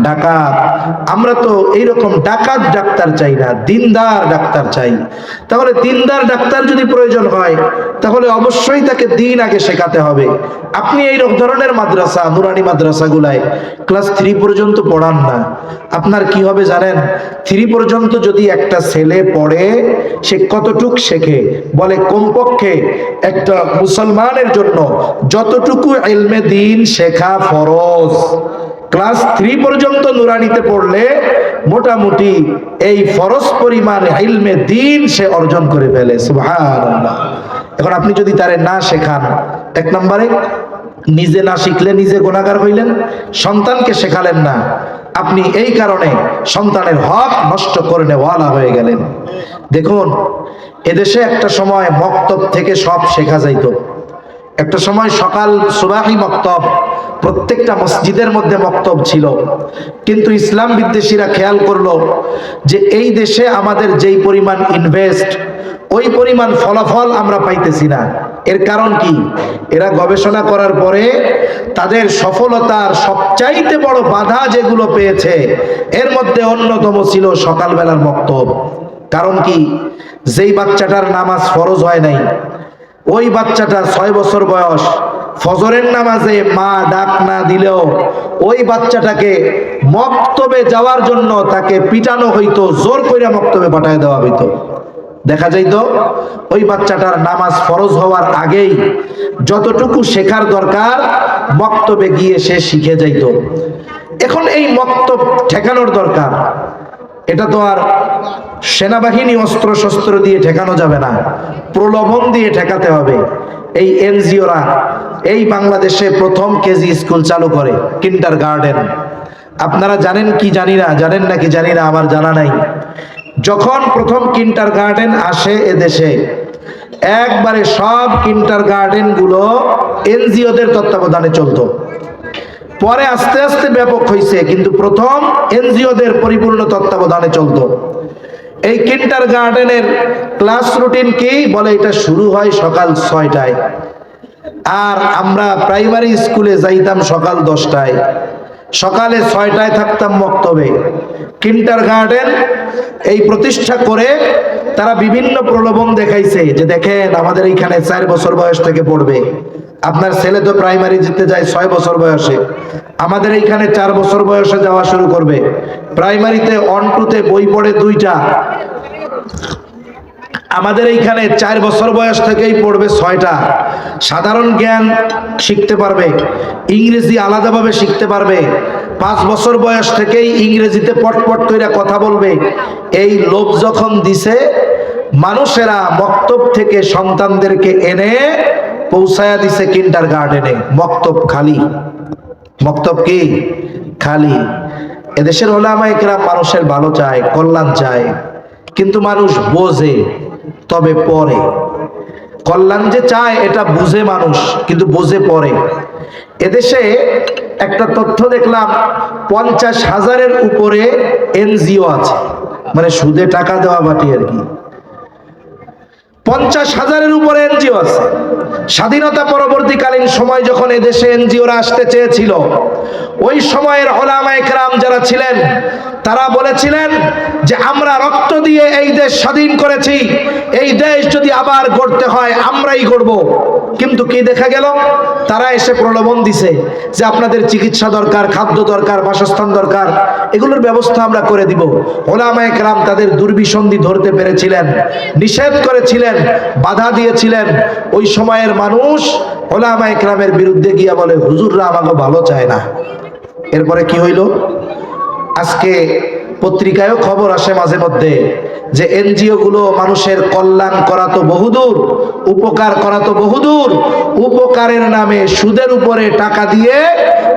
ডাকাত। আমরা তো এইরকম ডাকাত ডাক্তার চাই না, দিনদার ডাক্তার চাই। তাহলে দিনদার ডাক্তার যদি প্রয়োজন হয়, তাহলে অবশ্যই তাকে দিন আগে শেখাতে হবে। আপনি এই ধরনের মাদ্রাসা, নুরানি মাদ্রাসাগুলায় ক্লাস 3 পর্যন্ত পড়ান না। আপনার কি হবে জানেন? 3 পর্যন্ত যদি একটা ছেলে পড়ে, সে কতটুক শেখে? বলে কমপক্ষে একটা মুসলমানের জন্য যতটুকু ইলমে দিন শেখা ফরজ, ক্লাস 3 পর্যন্ত নুরানিতে পড়লে মোটামুটি এই ফরজ পরিমাণ ইলমে দিন সে অর্জন করে ফেলে। সুবহানাল্লাহ। এখন আপনি যদি তারে না শেখান, এক নম্বরে নিজে না শিখলে নিজে গুনাহগার হইলেন, সন্তানকে শেখালেন না, আপনি এই কারণে সন্তানের হক নষ্ট করে নেওয়ালা হয়ে গেলেন। দেখুন, এদেশে একটা সময় মক্তব থেকে সব শেখা যাইত। একটা সময় সকাল সুবাহি মক্তব, প্রত্যেকটা মসজিদের মধ্যে মক্তব ছিল। কিন্তু ইসলাম বিদ্বেষীরা খেয়াল করলো যে এই দেশে আমাদের যেই পরিমাণ ইনভেস্ট, ওই পরিমাণ ফলাফল আমরা পাইতেছি না। এর কারণ কি? এরা গবেষণা করার পরে তাদের সফলতার সবচাইতে বড় বাধা যেগুলো পেয়েছে, এর মধ্যে অন্যতম ছিল সকালবেলার মক্তব। কারণ কি? যেই বাচ্চাটার নামাজ ফরজ হয় নাই, ওই বাচ্চাটা 6 বছর বয়স, ফজরের নামাজে মা ডাক না দিলেও ওই বাচ্চাটাকে মক্তবে যাওয়ার জন্য তাকে পিটানো হইতো, জোর কইরা মক্তবে পাঠায় দেওয়া হইতো। দেখা যাইতো ওই বাচ্চাটার নামাজ ফরজ হওয়ার আগেই যতটুকু শেখার দরকার মক্তবে গিয়ে সে শিখে যাইতো। এখন এই মক্তব ঠেকানোর দরকার। এটা তো আর সেনাবাহিনী অস্ত্র শস্ত্র দিয়ে ঠেকানো যাবে না, প্রলোভন দিয়ে ঠেকাতে হবে। এই এনজিওরা এই বাংলাদেশে প্রথম কেজি স্কুল চালু করে, কিন্ডার গার্ডেন। আপনারা জানেন কি জানি না, জানেন নাকি জানি না, আমার জানা নাই। যখন প্রথম কিন্ডার গার্ডেন আসে এদেশে, একবারে সব কিন্ডার গার্ডেন গুলো এনজিওদের তত্ত্বাবধানে চলতো। পরে আস্তে আস্তে ব্যাপক হয়েছে, কিন্তু প্রথম এনজিওদের পরিপূর্ণ তত্ত্বাবধানে চলতো। এই কিন্ডার গার্ডেনের ক্লাস রুটিন কি বলে? এটা শুরু হয় সকাল 6টায়, আর আমরা প্রাইমারি স্কুলে যাইতাম সকাল 10টায়। সকালে 6টায় থাকতাম মক্তবে। কিন্ডার গার্ডেন এই প্রতিষ্ঠা করে তারা বিভিন্ন প্রলোভন দেখাইছে যে দেখেন আমাদের এইখানে 4 বছর বয়স থেকে পড়বে, আপনার ছেলে তো প্রাইমারি যেতে যায় 6 বছর বয়সে, আমাদের এইখানে 4 বছর বয়সে যাওয়া শুরু করবে। প্রাইমারিতে 1-2তে বই পড়ে 2টা, আমাদের এইখানে 4 বছর বয়স থেকেই পড়বে 6টা। সাধারণ জ্ঞান শিখতে পারবে, ইংরেজি আলাদাভাবে শিখতে পারবে, 5 বছর বয়স থেকেই ইংরেজিতে পটপট করে কথা বলবে। এই লোভ যখন দিছে, মানুষেরা মক্তব থেকে সন্তানদেরকে এনে পৌঁছায়া দিছে কিন্ডার গার্ডেনে। মক্তব খালি, মক্তব কি খালি। এদেশের উলামায়ে কেরাম মানুষের ভালো চায়, কল্যাণ চায়, কিন্তু মানুষ বোঝে তবে পরে। কল্যাণ যে চায় এটা বুঝে মানুষ, কিন্তু বোঝে পরে। এদেশে একটা তথ্য দেখলাম, 50,000-এর উপরে এনজিও আছে, মানে সুদে টাকা দেওয়া বাটি আর কি। 50,000-এর উপরে এনজিও আছে। স্বাধীনতা পরবর্তীকালীন সময় যখন এদেশে এনজিওরা আসতে চেয়েছিল, ওই সময়ের উলামায়ে কেরাম যারা ছিলেন তারা বলেছিলেন যে আমরা রক্ত দিয়ে এই দেশ স্বাধীন করেছি, এই দেশ যদি আবার গড়তে হয় আমরাই গড়ব। কিন্তু কি দেখা গেল? তারা এসে প্রলোভন দিছে যে আপনাদের চিকিৎসা দরকার, খাদ্য দরকার, বাসস্থান দরকার, এগুলোর ব্যবস্থা আমরা করে দিব। উলামায়ে কেরাম তাদের দুর্বিসন্ধি ধরতে পেরেছিলেন, নিষেধ করেছিলেন, বাধা দিয়েছিলেন। ওই সময়ের মানুষ উলামায়ে কেরামের বিরুদ্ধে গিয়া বলে হুজুররা আমাকে ভালো চায় না। এরপরে কি হইল? আজকে পত্রিকায়ও খবর আসে মাঝে মধ্যে যে এনজিও গুলো মানুষের কল্যাণ করা তো বহুদূর, উপকার করা তো বহুদূর, উপকারের নামে সুদের উপরে টাকা দিয়ে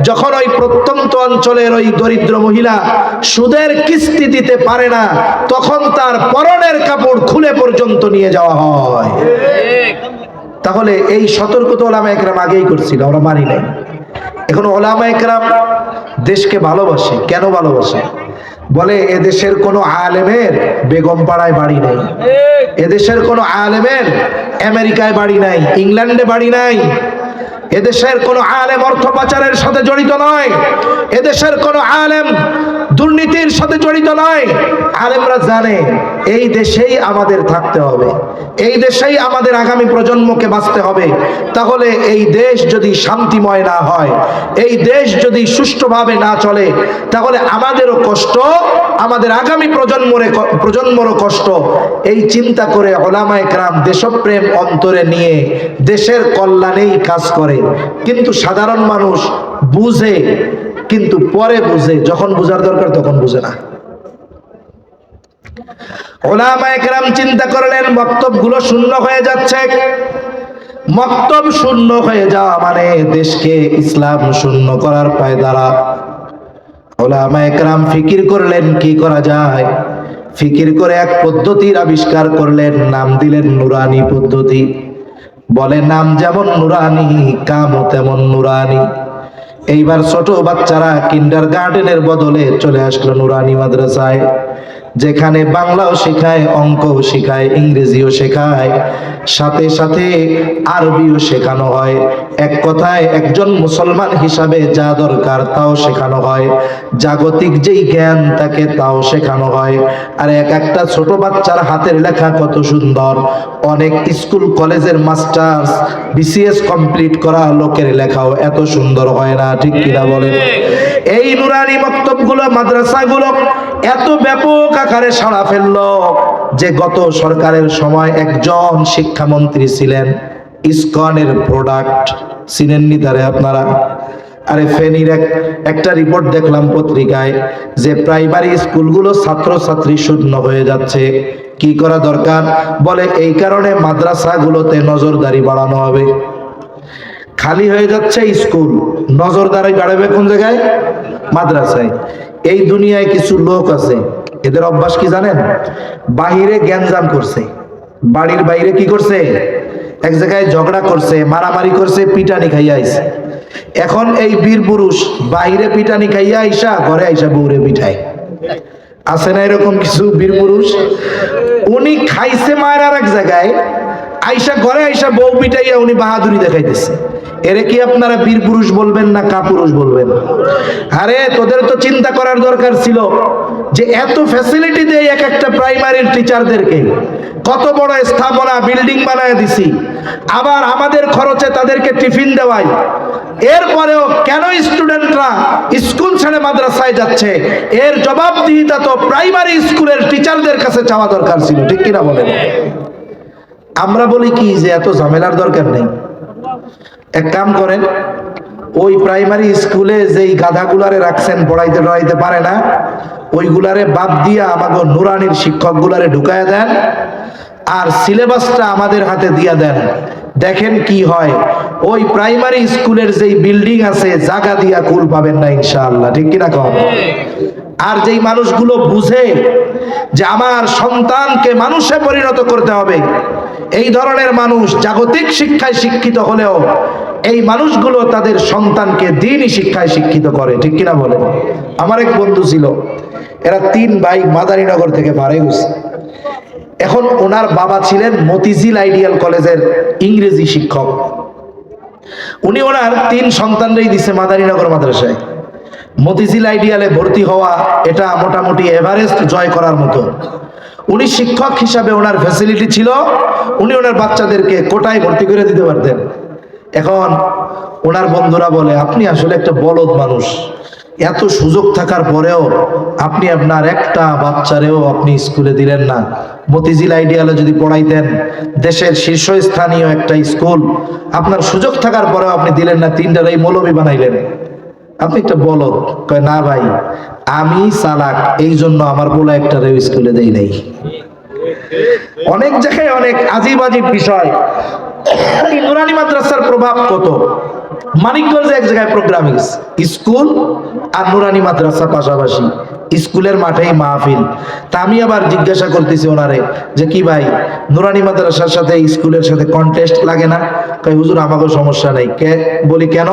যখন ওই প্রত্যন্ত অঞ্চলের ওই দরিদ্র মহিলা সুদের কিস্তি দিতে পারে না, তখন তার পরনের কাপড় খুলে পর্যন্ত নিয়ে যাওয়া হয়। তাহলে এই সতর্কতা উলামায়ে কেরাম আগেই করছিল, আমরা মানি নাই। এখন উলামায়ে কেরাম দেশকে ভালোবাসে। কেন ভালোবাসে? বলে এদেশের কোনো আলেমের বেগম পাড়ায় বাড়ি নাই, এদেশের কোনো আলেমের আমেরিকায় বাড়ি নাই, ইংল্যান্ডে বাড়ি নাই, এদেশের কোনো আলেম অর্থ পাচারের সাথে জড়িত নয়, এদেশের কোনো আলেম দুর্নীতির সাথে জড়িত নয়। আলেমরা জানে এই দেশেই আমাদের থাকতে হবে, এই দেশেই আমাদের আগামী প্রজন্মকে বাঁচতে হবে। তাহলে এই দেশ যদি শান্তিময় না হয়, এই দেশ যদি সুষ্ঠুভাবে না চলে, তাহলে আমাদেরও কষ্ট, আমাদের আগামী প্রজন্মরও কষ্ট। এই চিন্তা করে উলামায়ে কেরাম দেশপ্রেম অন্তরে নিয়ে দেশের কল্যাণেই কাজ করে। কিন্তু সাধারণ মানুষ বুঝে, কিন্তু পরে বুঝে, যখন বুঝার দরকার তখন বুঝে না। উলামায়ে কেরাম চিন্তা করলেন মক্তবগুলো শূন্য হয়ে যাচ্ছে। মক্তব শূন্য হয়ে যাওয়া মানে দেশকে ইসলাম শূন্য করার পায়দারা। উলামায়ে কেরাম ফিকির করলেন কি করা যায়। ফিকির করে এক পদ্ধতির আবিষ্কার করলেন, নাম দিলেন নুরানি পদ্ধতি। বলে নাম যেমন নুরানি, কামও তেমন নুরানি। এইবার ছোট বাচ্চারা কিন্ডারগার্টেনের বদলে চলে আসলো নুরানি মাদ্রাসায়, যেখানে বাংলাও শেখায়, অঙ্কও শেখায়, ইংরেজিও শেখায়, সাথে সাথে আরবিও শেখানো হয়। এক কথায় একজন মুসলমান হিসাবে যা দরকার তাও শেখানো হয়, জাগতিক যেই জ্ঞান তাকে তাও শেখানো হয়। আর এক একটা ছোট বাচ্চার হাতের লেখা কত সুন্দর! অনেক স্কুল কলেজের মাস্টার্স বিসিএস কমপ্লিট করা লোকের লেখাও এত সুন্দর হয় না, ঠিক কিনা বলেন? এই নুরানি মক্তবগুলো, মাদ্রাসাগুলো এত ব্যাপক আকারে সাড়া ফেললো যে গত সরকারের সময় একজন শিক্ষামন্ত্রী ছিলেন, ইসকনের প্রোডাক্ট, চিনেননি তারে আপনারা? আরে ফেনীর একটা রিপোর্ট দেখলাম পত্রিকায় যে প্রাইমারি স্কুলগুলো ছাত্রছাত্রী শূন্য হয়ে যাচ্ছে। কি করা দরকার? বলে এই কারণে মাদ্রাসাগুলোতে নজরদারি বাড়ানো হবে। খালি হয়ে যাচ্ছে স্কুল, নজরদারি বাড়াবে কোন জায়গায়? মাদ্রাসায়। এই দুনিয়ায় কিছু লোক আছে, এদের অভ্যাস কি জানেন? বাহিরে গ্যাঞ্জাম করছে, বাড়ির বাইরে কি করছে? এক জায়গায় ঝগড়া করছে, মারামারি করছে, পিটানি খাইয়া আইছে। এখন এই বীর পুরুষ বাইরে পিটানি খাইয়া আইসা ঘরে আইসা বউরে পিঠায়। আছে না এরকম কিছু বীর পুরুষ? উনি খাইছে মায়ের আর এক জায়গায়, আইসা ঘরে আইসা বউ পিটাইয়া উনি বাহাদুরি দেখাইতেছে। এরে কি আপনারা বীর পুরুষ বলবেন না কাপুরুষ বলবেন? আরে তোদের তো চিন্তা করার দরকার ছিল যে এত ফ্যাসিলিটি দেয় এক একটা প্রাইমারির টিচারদেরকে, কত বড় স্থাপনা বিল্ডিং বানায় দিছি, আবার আমাদের খরচে তাদেরকে টিফিন দেওয়াই। এরপরেও কেন স্টুডেন্টরা স্কুল ছেড়ে মাদ্রাসায় যাচ্ছে? এর জবাবদিহিতা তো প্রাইমারি স্কুলের টিচারদের কাছে চাওয়া দরকার ছিল, ঠিক কিনা বলেন? আমরা বলি কি যে এত ঝামেলার দরকার নেই। এক কাম করেন, ওই প্রাইমারি স্কুলে যেই গাধাগুলারে রাখছেন পড়াইতে পারে না, ওইগুলারে বাদ দিয়া আমাকে নুরানির শিক্ষক গুলারে ঢুকায় দেন, আর সিলেবাসটা আমাদের হাতে দিয়া দেন। দেখেন কি হয়। ওই প্রাইমারি স্কুলের যেই বিল্ডিং আছে জায়গা দিয়া কুল পাবেন না ইনশাআল্লাহ, ঠিক কিনা কম? আর যেই মানুষগুলো বুঝে যে আমার সন্তানকে মানুষে পরিণত করতে হবে, এই ধরনের মানুষ জাগতিক শিক্ষায় শিক্ষিত হলেও এই মানুষগুলো তাদের সন্তানকে দ্বীনি শিক্ষায় শিক্ষিত করে, ঠিক কিনা বলেন? আমার এক বন্ধু ছিল, এরা 3 ভাই মাদারীনগর থেকে ভাড়ায় গেছে। এখন ওনার বাবা ছিলেন মতিঝিল আইডিয়াল কলেজের ইংরেজি শিক্ষক। উনি ওনার 3 সন্তানরাই দিছে মাদারীনগর মাদ্রাসায়। মতিঝিল আইডিয়ালে ভর্তি হওয়া এটা মোটামুটি এভারেস্ট জয় করার মতো। উনি শিক্ষক হিসাবে ওনার ফ্যাসিলিটি ছিল, উনি ওনার বাচ্চাদেরকে কোটায় ভর্তি করে দিতে পারতেন। এখন ওনার বন্ধুরা বলে আপনি আসলে একটা বলদ মানুষ, এত সুযোগ থাকার পরেও আপনি আপনার একটা বাচ্চারেও আপনি স্কুলে দিলেন না। মতিঝিল আইডিয়ালে যদি পড়াইতেন, দেশের শীর্ষস্থানীয় একটা স্কুল, আপনার সুযোগ থাকার পরেও আপনি দিলেন না, 3টারই মৌলবি বানাইলেন। আপনি একটা বলদ। কয় না ভাই, আমি চালাক, এই জন্য আমার বলে একটা রেও স্কুলে দেই নাই। অনেক জায়গায় অনেক আজিব আজিব বিষয়। এই নুরানি মাদ্রাসার প্রভাব কত! মানিকগঞ্জে এক জায়গায় প্রোগ্রাম স্কুল আর নুরানি মাদ্রাসা পাশাপাশি, স্কুলের মাঠেই মাহফিল। তা আমি আবার জিজ্ঞাসা করতেছি ওনারে যে কি ভাই, নুরানি মাদ্রাসার সাথে স্কুলের সাথে কন্টেস্ট লাগে না? কই হুজুর আমাকে সমস্যা নাই। বলি কেন?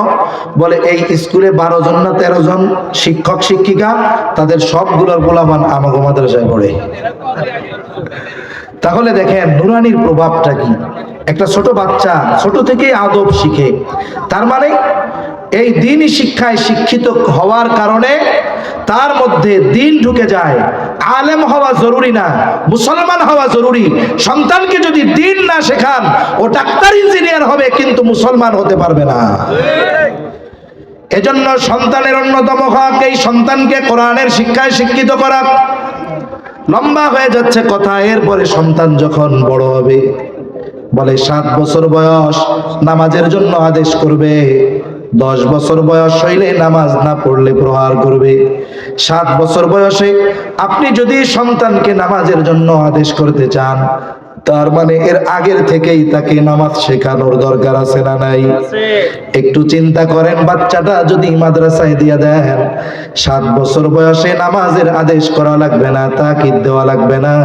বলে এই স্কুলে 12 জন না 13 জন শিক্ষক শিক্ষিকা, তাদের সবগুলোর পোলাপান আমাকে মাদ্রাসায় পড়ে। তাহলে দেখেন নুরানির প্রভাবটা কি। একটা ছোট বাচ্চা ছোট থেকেই আদব শিখে, তার মানে এই দ্বীনি শিক্ষায় শিক্ষিত হওয়ার কারণে তার মধ্যে দ্বীন ঢুকে যায়। আলেম হওয়া জরুরি না, মুসলমান হওয়া জরুরি। সন্তানকে যদি দ্বীন না শেখান, ও ডাক্তার ইঞ্জিনিয়ার হবে কিন্তু মুসলমান হতে পারবে না। এজন্য সন্তানের অন্যতম হক এই সন্তানকে কোরআনের শিক্ষায় শিক্ষিত করা। লম্বা হয়ে যাচ্ছে কথা। এরপরে সন্তান যখন বড় হবে, বলে 7 বছর বয়স নামাজের জন্য আদেশ করবে, 10 বছর বয়স হইলে নামাজ না পড়লে প্রহার করবে। 7 বছর বয়সে আপনি যদি সন্তানকে নামাজের জন্য আদেশ করতে চান, তার মানে এর আগের থেকেই তাকে নামাজ শেখানোর দরকার আছে না নাই? একটু চিন্তা করেন, বাচ্চাটা যদি মাদ্রাসায় দিয়ে দেন, 7 বছর বয়সে নামাজের আদেশ করা লাগবে না, তাকিদ দেওয়া লাগবে না,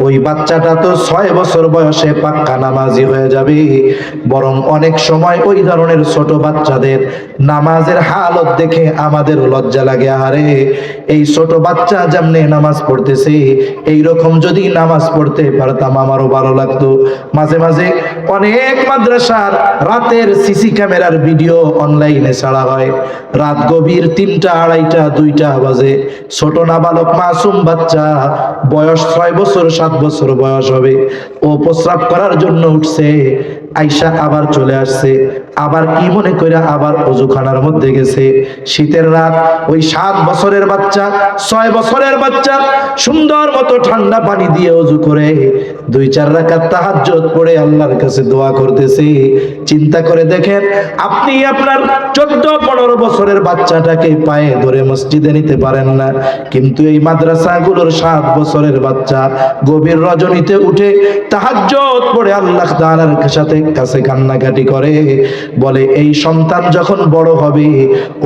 ওই বাচ্চাটা তো 6 বছর বয়সে পাক্কা নামাজি হয়ে যাবে। বরং অনেক সময় ওই ধরনের ছোট বাচ্চাদের নামাজের হালত দেখে আমাদের লজ্জা লাগে। আরে এই ছোট বাচ্চা যেমনে নামাজ পড়তেছে, এইরকম যদি নামাজ পড়তে পারতাম আমারও ভালো লাগতো। মাঝে মাঝে অনেক মাদ্রাসার রাতের সিসি ক্যামেরার ভিডিও অনলাইনে ছাড়া হয়। রাত গভীর 3টা, 2:30, 2টা বাজে, ছোট নাবালক মাসুম বাচ্চা, বয়স 6 বছর 7 বছর বয়স হবে, ও প্রস্রাব করার জন্য উঠছে, আইসা আবার চলে আসছে, আবার কি মনে কইরা আবার ওযুখানার মধ্যে গেছে। শীতের রাত, ওই 7 বছরের বাচ্চা, 6 বছরের বাচ্চা সুন্দর মতো ঠান্ডা পানি দিয়ে ওযু করে 2-4 রাকাত তাহাজ্জুদ পড়ে আল্লাহর কাছে দোয়া করতেছে। চিন্তা করে দেখেন, আপনি আপনার 14-15 বছরের বাচ্চাটাকে পায়ে ধরে মসজিদে নিতে পারেন না, কিন্তু এই মাদ্রাসাগুলোর 7 বছরের বাচ্চা গভীর রজনীতে উঠে তাহাজ্জুদ পড়ে আল্লাহ তাআলার কাছে কান্নাকাটি করে। বলে এই সন্তান যখন বড় হবে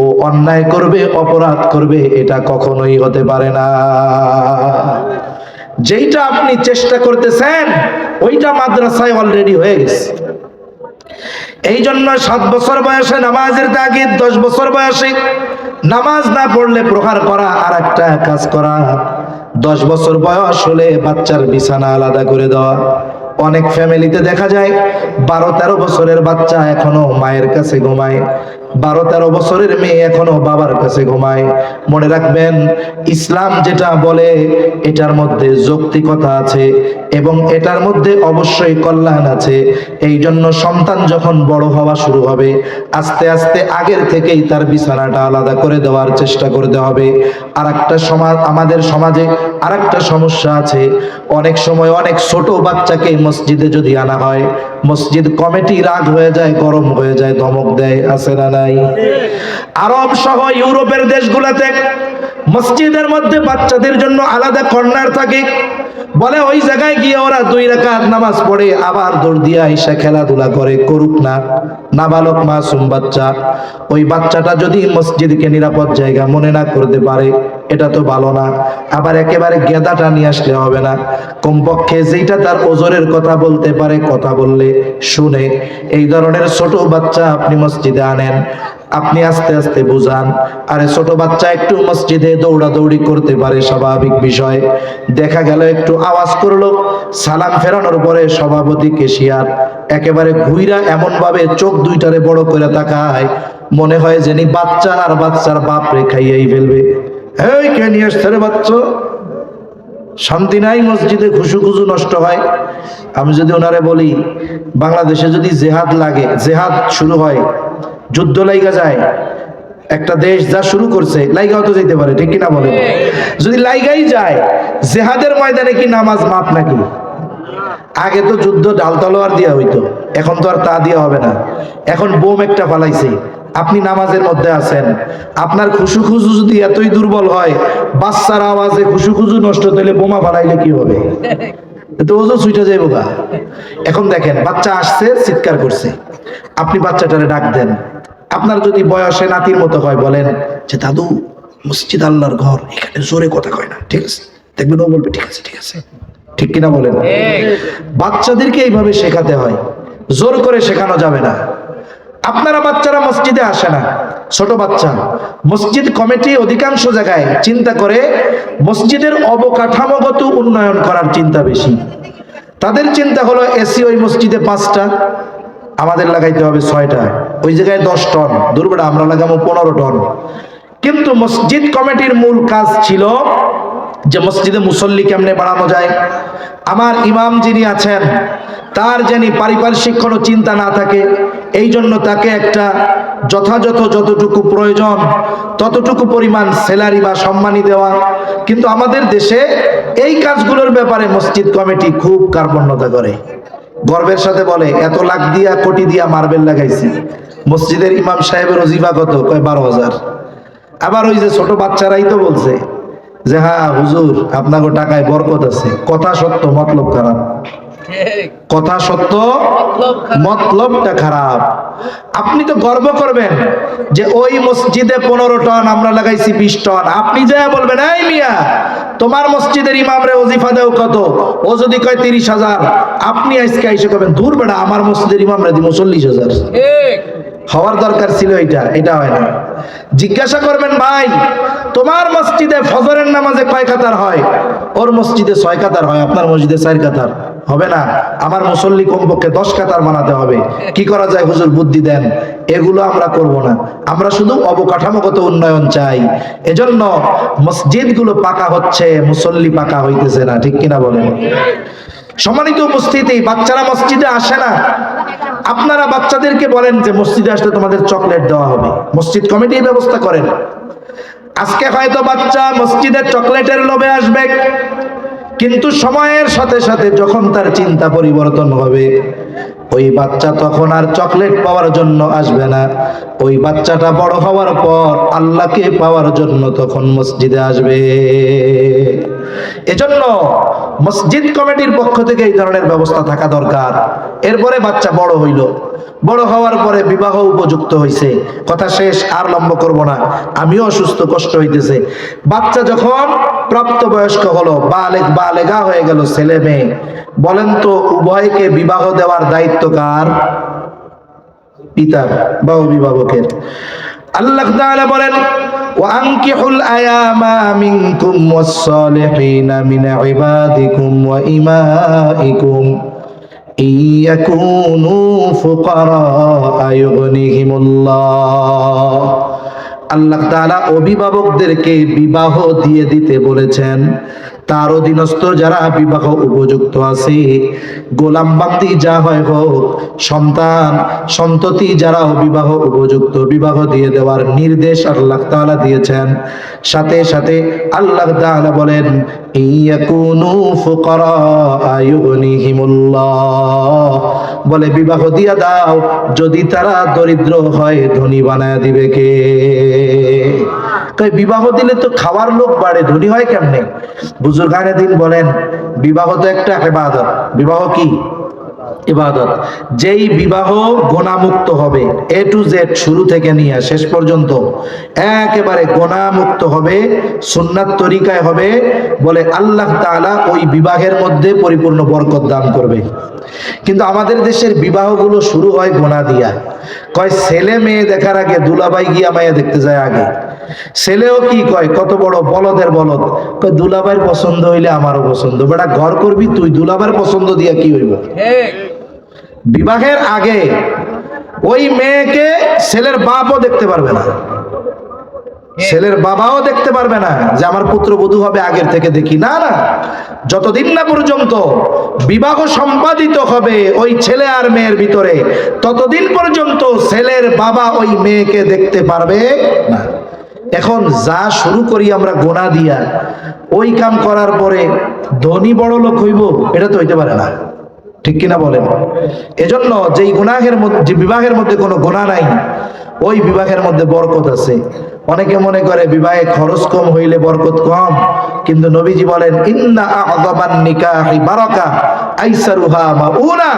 ও অন্যায় করবে, অপরাধ করবে, এটা কখনোই হতে পারে না। যেইটা আপনি চেষ্টা করতেছেন ওইটা মাদ্রাসায় অলরেডি হয়ে গেছে। এই জন্য 7 বছর বয়সে নামাজের তাগিদ, 10 বছর বয়সে নামাজ না পড়লে প্রহার করা আর একটা কাজ করা, 10 বছর বয়স হলে বাচ্চার বিছানা আলাদা করে দেওয়া। অনেক ফ্যামিলিতে দেখা যায় 12-13 বছরের বাচ্চা এখনো মায়ের কাছে ঘুমায়, 12-13 বছরের মেয়ে এখনো বাবার কাছে ঘুমায়। মনে রাখবেন, ইসলাম যেটা বলে এটার মধ্যে যৌক্তিকতা আছে এবং এটার মধ্যে অবশ্যই কল্যাণ আছে। এই জন্য সন্তান যখন বড় হওয়া শুরু হবে, আস্তে আস্তে আগের থেকেই তার বিছানাটা আলাদা করে দেওয়ার চেষ্টা করতে হবে। আর একটা আমাদের সমাজে আর একটা সমস্যা আছে, অনেক সময় অনেক ছোট বাচ্চাকে মসজিদে যদি আনা হয়, মসজিদ কমিটি রাগ হয়ে যায়, গরম হয়ে যায়, ধমক দেয়, আছে না নাই? আরব সহ ইউরোপের দেশগুলোতে মসজিদের মধ্যে বাচ্চাদের জন্য আলাদা কর্নার থাকে, বলে ওই জায়গায় গিয়ে ওরা 2 রাকাত নামাজ পড়ে আবার দৌড় দিয়ে আইসা খেলাধুলা করে, করুক না। নাবালক মাসুম বাচ্চা, ওই বাচ্চাটা যদি মসজিদকে নিরাপদ জায়গা মনে না করতে পারে, এটা তো ভালো না। আবার একেবারে গেদাটা নিয়ে আসলে হবে না, কমপক্ষে যেটা তার ওজনের কথা বলতে পারে, কথা বললে শুনে, এই ধরনের ছোট বাচ্চা আপনি মসজিদে আনেন। আপনি আস্তে আস্তে বুঝান, আরে ছোট বাচ্চা একটু মসজিদে দৌড়াদৌড়ি করতে পারে, স্বাভাবিক বিষয়। দেখা গেল একটু আওয়াজ করলো, সালাম ফেরানোর পরে সভাপতি কেশিয়ার একেবারে ঘুইরা এমন ভাবে চোখ দুইটারে বড় করে তাকায়, মনে হয় যেনি বাচ্চা আর বাচ্চার বাপ রে খাইয়াই ফেলবে। এই কে নিয়ে আসছে রে বাচ্চা? শান্তি নাই মসজিদে, খুশু নষ্ট হয়। আমি যদি ওনারে বলি, বাংলাদেশে যদি জেহাদ লাগে, জেহাদ শুরু হয়, যুদ্ধ লাইগা যায়, একটা দেশ যা শুরু করছে, লাইগা হতে যেতে পারে, ঠিক কিনা বলেন? যদি লাইগাই যায়, জেহাদের ময়দানে কি নামাজ মাপ নাকি? আগে তো যুদ্ধ ডাল তলোয়ার দিয়া হইতো, এখন তো আর তা দিয়া হবে না। এখন বোম একটা ফালাইছে, আপনি নামাজের মধ্যে আছেন, আপনার খুশু যদি এতই দুর্বল হয়, বাচ্চার আওয়াজে খুশু নষ্ট হলে বোমা ফালাইলে কি হবে? তো ওজো ছুটে যাইব গা। এখন দেখেন, বাচ্চা আসছে, চিৎকার করছে, আপনি বাচ্চাটারে ডাক দেন। আপনার যদি বয়সে নাতির মতো হয়, বলেন যে দাদু, মসজিদ আল্লাহর ঘর, এখানে জোরে কথা কয় না, ঠিক আছে? দেখবেন ও বলবে ঠিক আছে ঠিক আছে, ঠিক কিনা বলেন? বাচ্চাদেরকে এইভাবে শেখাতে হয়, জোর করে শেখানো যাবে না। আপনারা বাচ্চারা মসজিদে আসে না, ছোট বাচ্চা, মসজিদ কমিটি অধিকাংশ জায়গায় চিন্তা করে মসজিদের অবকাঠামোগত উন্নয়ন করার চিন্তা বেশি। তাদের চিন্তা হলো এসি ওই মসজিদে 5টা, আমাদের লাগাইতে হবে 6টা, ওই জায়গায় 10 টন, দুর্বড়া আমরা লাগাবো 15 টন। কিন্তু মসজিদ কমিটির মূল কাজ ছিল যে মসজিদে মুসল্লি কেমনে বাড়ানো যায়। আমার ইমাম যিনি আছেন, তার যেন পারিপার্শ্বিক কোনো চিন্তা না থাকে, এই জন্য তাকে একটা যথাযথ যতটুকু প্রয়োজন ততটুকু পরিমাণ স্যালারি বা সম্মানী দেওয়া। কিন্তু আমাদের দেশে এই কাজগুলোর ব্যাপারে মসজিদ কমিটি খুব কার্পণ্যতা করে, গর্বের সাথে বলে এত লাখ দিয়া কোটি দিয়া মার্বেল লাগাইছি। মসজিদের ইমাম সাহেবের ওজিফা কত? কয় 12,000। আবার ওই যে ছোট বাচ্চারাই তো বলছে যে হ্যাঁ হুজুর, আপনাকে টাকায় বরকত আছে। কথা সত্য, মতলব খারাপ। কথা সত্য, মতলবটা খারাপ। আপনি তো গর্ব করবেন যে ওই মসজিদে 15 টন আমরা লাগাইছি 20 টন। আপনি যা বলবেন, এই মিয়া তোমার মসজিদের ইমামরে ওজিফা দেও কত? ও যদি কয় 30,000, আপনি আজকে এসে কবেন দূর বেড়া আমার মসজিদের ইমামরে দিব 40,000। হওয়ার দরকার ছিল এটা হয় না। জিজ্ঞাসা করবেন, ভাই তোমার মসজিদে ফজরের নামাজে কয় কাতার হয়? ওর মসজিদে 6 কাতার হয়, আপনার মসজিদে 4 কাতার হবে না। আমার মুসল্লি কমপক্ষে 10 কাতার বানাতে হবে। কি করা যায় হুজুর, বুদ্ধি দেন। এগুলো আমরা করব না, আমরা শুধু অবকাঠামোগত উন্নয়ন চাই। এজন্য মসজিদগুলো পাকা হচ্ছে, মুসল্লি পাকা হইতেছে না। ঠিক কিনা বলেন? সম্মানিত উপস্থিতি, বাচ্চারা মসজিদে আসে না। আপনারা বাচ্চাদেরকে বলেন যে মসজিদে আসলে তোমাদের চকলেট দেওয়া হবে, মসজিদ কমিটি ব্যবস্থা করেন। আজকে হয়তো বাচ্চা মসজিদে চকলেটের লোভে আসবে, কিন্তু সময়ের সাথে সাথে যখন তার চিন্তা পরিবর্তন হবে, ওই বাচ্চা তখন আর চকলেট পাওয়ার জন্য আসবে না। ওই বাচ্চাটা বড় হওয়ার পর আল্লাহকে পাওয়ার জন্য তখন মসজিদে আসবে। এজন্য মসজিদ কমিটির পক্ষ থেকে এই ধরনের ব্যবস্থা থাকা দরকার। এরপরে বাচ্চা বড় হইল, বড় হওয়ার পরে বিবাহ উপযুক্ত হইছে, কথা শেষ, আর লম্বা করব না, আমিও অসুস্থ, কষ্ট হইতেছে। বাচ্চা যখন প্রাপ্তবয়স্ক হলো, বালেগা হয়ে গেল, ছেলে মেয়ে, বলেন তো উভয়কে বিবাহ দেওয়ার দায়িত্ব কার? পিতার বা অভিভাবকের। আল্লাহ তাআলা বলেন, ওয়ানকিহুল আয়ামা মিনকুম ওয়াস-সালিহিনা মিন ইবাদিকুম ওয়া ইমাইকুম ইয়াকুনু ফুকারা ইউগনিহিমুল্লাহ। আল্লাহ তাআলা অভিভাবকদেরকে বিবাহ দিয়ে দিতে বলেছেন। তার অধীনস্থ যারা বিবাহ উপযুক্ত আছে, গোলাম বান্দি যা হয় হোক, সন্তান সন্ততি যারা বিবাহ উপযুক্ত, বিবাহ দিয়ে দেওয়ার নির্দেশ আল্লাহ তাআলা দিয়েছেন। সাথে সাথে আল্লাহ তাআলা বলেন, ইয়াকুনু ফুকারা ইউগনিহিমুল্লাহ, বলে বিবাহ দিয়া দাও, যদি তারা দরিদ্র হয় ধনী বানায় দিবে কে? বিবাহ দিলে তো খাওয়ার লোক বাড়ে, ধনী হয় কেমনে? বুজুর্গানে দিন বলেন, বিবাহ তো একটা ইবাদত। বিবাহ কি? ইবাদত। যেই বিবাহ গুনাহমুক্ত হবে, এ টু জেড, শুরু থেকে নিয়ে শেষ পর্যন্ত একেবারে গুনাহমুক্ত হবে, সুন্নাত তরিকায় হবে, বলে আল্লাহ তাআলা ওই বিবাহের মধ্যে পরিপূর্ণ বরকত দান করবে। কিন্তু আমাদের দেশের বিবাহগুলো শুরু হয় গুনাহ দিয়া। কয় ছেলে মেয়ে দেখার আগে দুলাভাই গিয়া মাইয়া দেখতে যায় আগে। ছেলেও কি কয়, কত বড় বলদের বলদ, কয় দুলাভাইয়ের পছন্দ হইলে আমারও পছন্দ। বেটা ঘর করবি তুই, দুলাভাইয়ের পছন্দ দিয়া কি হইব? বিবাহের আগে ওই মেয়েকে ছেলের বাপও দেখতে পারবে না, ছেলের বাবাও দেখতে পারবে না যে আমার পুত্রবধূ হবে, আগের থেকে দেখি না। না, যতদিন না পর্যন্ত বিবাহ সম্পাদিত হবে ওই ছেলে আর মেয়ের ভিতরে, ততদিন পর্যন্ত ছেলের বাবা ওই মেয়েকে দেখতে পারবে না। এখন যা শুরু করি আমরা গোনা দিয়া, ওই কাম করার পরে ধনী বড় লোক হইব, এটা তো হইতে পারে না। ঠিক কিনা বলেন? এজন্য যেই গুনাহের মধ্যে, যে বিবাহের মধ্যে কোনো গুনাহ নাই, ওই বিবাহের মধ্যে বরকত আছে। অনেকে মনে করে বিবাহে খরচ কম হইলে বরকত কম, কিন্তু নবীজি বলেন, ইন্না আ'যামান নিকাহি বারাকা আইসারুহা মাউনা,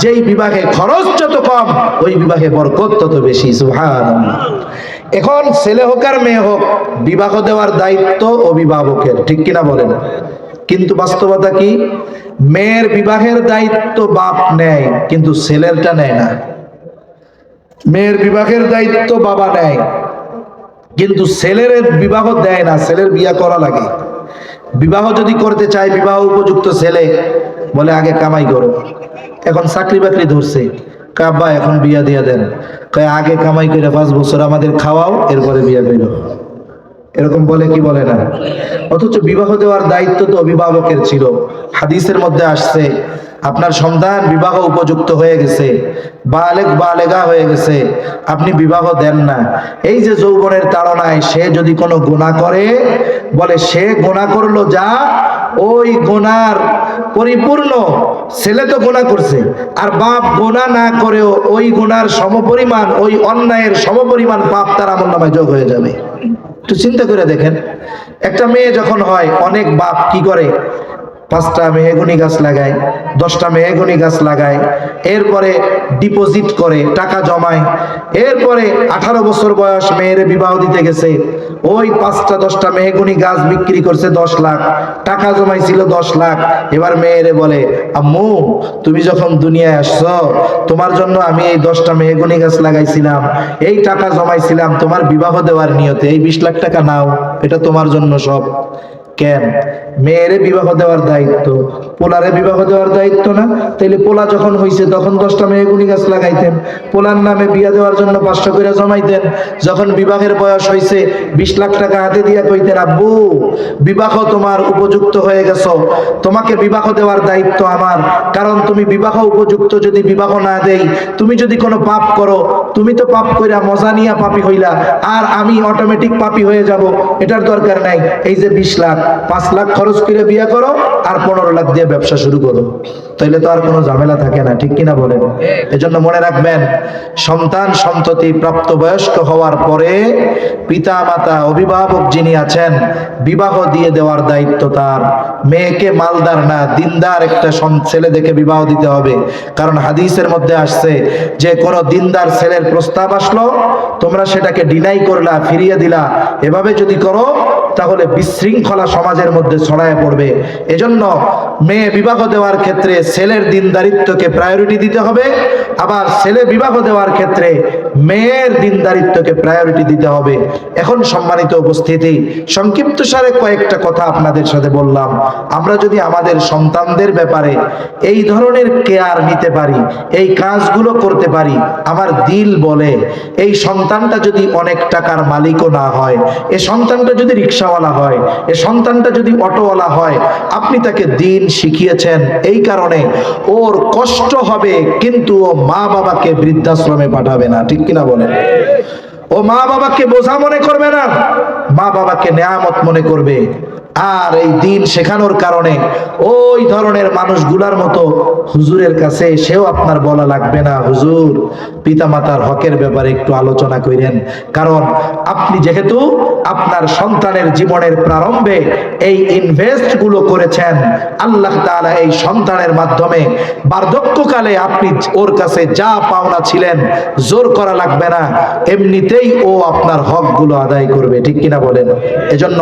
যেই বিবাহে খরচ যত কম, ওই বিবাহে বরকত তত বেশি। সুবহানাল্লাহ। এখন ছেলে হোক আর মেয়ে হোক, বিবাহ দেওয়ার দায়িত্ব অভিভাবকের। ঠিক কিনা বলেন? কিন্তু বাস্তবতা কি? মেয়ের বিবাহের দায়িত্ব বাপ নেয়, কিন্তু ছেলেরটা নেয় না। মেয়ের বিবাহের দায়িত্ব বাবা নেয়, কিন্তু ছেলের বিবাহ দেয় না। ছেলের বিয়ে করা লাগে। বিবাহ যদি করতে চায়, বিবাহ উপযুক্ত ছেলে, বলে আগে কামাই করো। এখন চাকরি বাকরি ধরছে, কাব্বা এখন বিয়া দিয়া দেন। কয় আগে কামাই করে 5 বছর আমাদের খাওয়াও, এরপরে বিয়া করো। এরকম বলে কি বলে না? অথচ বিবাহ দেওয়ার দায়িত্ব তো অভিভাবকের ছিল। হাদিসের মধ্যে আসছে, আপনার সন্তান বিবাহ উপযুক্ত হয়ে গেছে, বালেগা হয়ে গেছে, আপনি বিবাহ দেন না। এই যে যৌবনের তাড়নায় সে যদি কোনো গুনাহ করে, বলে সে গুনাহ করলো যা, ওই গুনার পরিপূর্ণ, ছেলে তো গুনাহ করছে, আর বাপ গুনাহ না করেও ওই গুনার সমপরিমাণ, ওই অন্যায়ের সমপরিমাণ পাপ তার আমলনামায় যোগ হয়ে যাবে। একটু চিন্তা করে দেখেন, একটা মেয়ে যখন হয়, অনেক বাপ কি করে, 5টা মেহগনি গাছ লাগায়, 10টা মেহগনি গাছ লাগায়, এরপরে ডিপোজিট করে টাকা জমায়, এরপরে 18 বছর বয়স মেয়েরে বিবাহ দিতে গেছে, ওই 5টা 10টা মেহগনি গাছ বিক্রি করছে 10 লাখ, টাকা জমাইছিল 10 লাখ। এবার মেয়েরে বলে, আম্মু তুমি যখন দুনিয়ায় আসছো তোমার জন্য আমি এই 10টা মেহগনি গাছ লাগাইছিলাম, এই টাকা জমাইছিলাম তোমার বিবাহ দেওয়ার নিয়তে, এই 20 লাখ টাকা নাও, এটা তোমার জন্য সব। কেন? মেয়েরে বিবাহ দেওয়ার দায়িত্ব, পোলারে বিবাহ দেওয়ার দায়িত্ব না? তাইলে পোলা যখন হইছে তখন 10টা মেহগনি গাছ লাগাইতেন, পোলার নামে বিয়া দেওয়ার জন্য 500 করে জমাইতেন, যখন বিবাহের বয়স হইছে 20 লাখ টাকা হাতে দিয়া কইতেন, আব্বু বিবাহ তোমার উপযুক্ত হয়ে গেছো, তোমাকে বিবাহ দেওয়ার দায়িত্ব আমার, কারণ তুমি বিবাহ উপযুক্ত, যদি বিবাহ না দেই, তুমি যদি কোনো পাপ করো, তুমি তো পাপ কইরা মজা নিয়া পাপী হইলা, আর আমি অটোমেটিক পাপী হয়ে যাব, এটার দরকার নাই। এই যে 20 লাখ, 5 লাখ খরচ করে বিয়া করো আর 15 লাখ দিয়ে ব্যবসা শুরু করো, তাইলে তো আর কোনো ঝামেলা থাকে না, ঠিক কিনা বলেন? এজন্য মনে রাখবেন, সন্তান সন্ততি প্রাপ্তবয়স্ক হওয়ার পরে পিতা মাতা অভিভাবক যিনি আছেন, বিবাহ দিয়ে দেওয়ার দায়িত্ব তার। মেয়েকে মালদার না, দিনদার একটা ছেলে দেখে বিবাহ দিতে হবে, কারণ হাদিসের মধ্যে আসছে যে কোন দিনদার ছেলের প্রস্তাব আসলো, তোমরা সেটাকে ডিনাই করলা, ফিরিয়ে দিলা, এভাবে যদি করো তাহলে বিশৃঙ্খলা সমাজের মধ্যে ছড়ায় পড়বে। এজন্য মেয়ে বিবাহ দেওয়ার ক্ষেত্রে ছেলের দিনদারিত্বকে প্রায়োরিটি দিতে হবে, আবার ছেলে বিবাহ দেওয়ার ক্ষেত্রে মেয়ের দিনদারিত্বকে প্রায়োরিটি দিতে হবে। এখন সম্মানিত উপস্থিতি, সংক্ষিপ্ত সারে কয়েকটা কথা আপনাদের সাথে বললাম। আমরা যদি আমাদের সন্তানদের ব্যাপারে এই ধরনের কেয়ার নিতে পারি, এই কাজগুলো করতে পারি, আমার দিল বলে এই সন্তানটা যদি অনেক টাকার মালিকও না হয়, এই সন্তানটা যদি রিক্সাওয়ালা হয়, এই সন্তানটা যদি অটোওয়ালা হয়, আপনি তাকে দিন শিখিয়েছেন, এই কারণে ওর কষ্ট হবে, কিন্তু ও মা বাবাকে বৃদ্ধাশ্রমে পাঠাবে না, ঠিক কিনা বলেন? ও মা বাবাকে বোঝা মনে করবে না, মা বাবাকে নেয়ামত মনে করবে। আর এই দিন শেখানোর কারণে ওই ধরনের মানুষগুলার মতো হুজুরের কাছে সেও আপনার বলা লাগবে না, হুজুর পিতামাতার হকের ব্যাপারে একটু আলোচনা করেন, কারণ আপনি যেহেতু আপনার সন্তানের জীবনের প্রারম্ভে এই ইনভেস্ট গুলো করেছেন, আল্লাহ তাআলা এই সন্তানের মাধ্যমে বার্ধক্যকালে আপনি ওর কাছে যা পাওনা ছিলেন জোর করা লাগবে না, এমনিতেই ও আপনার হকগুলো আদায় করবে, ঠিক কিনা বলেন? এজন্য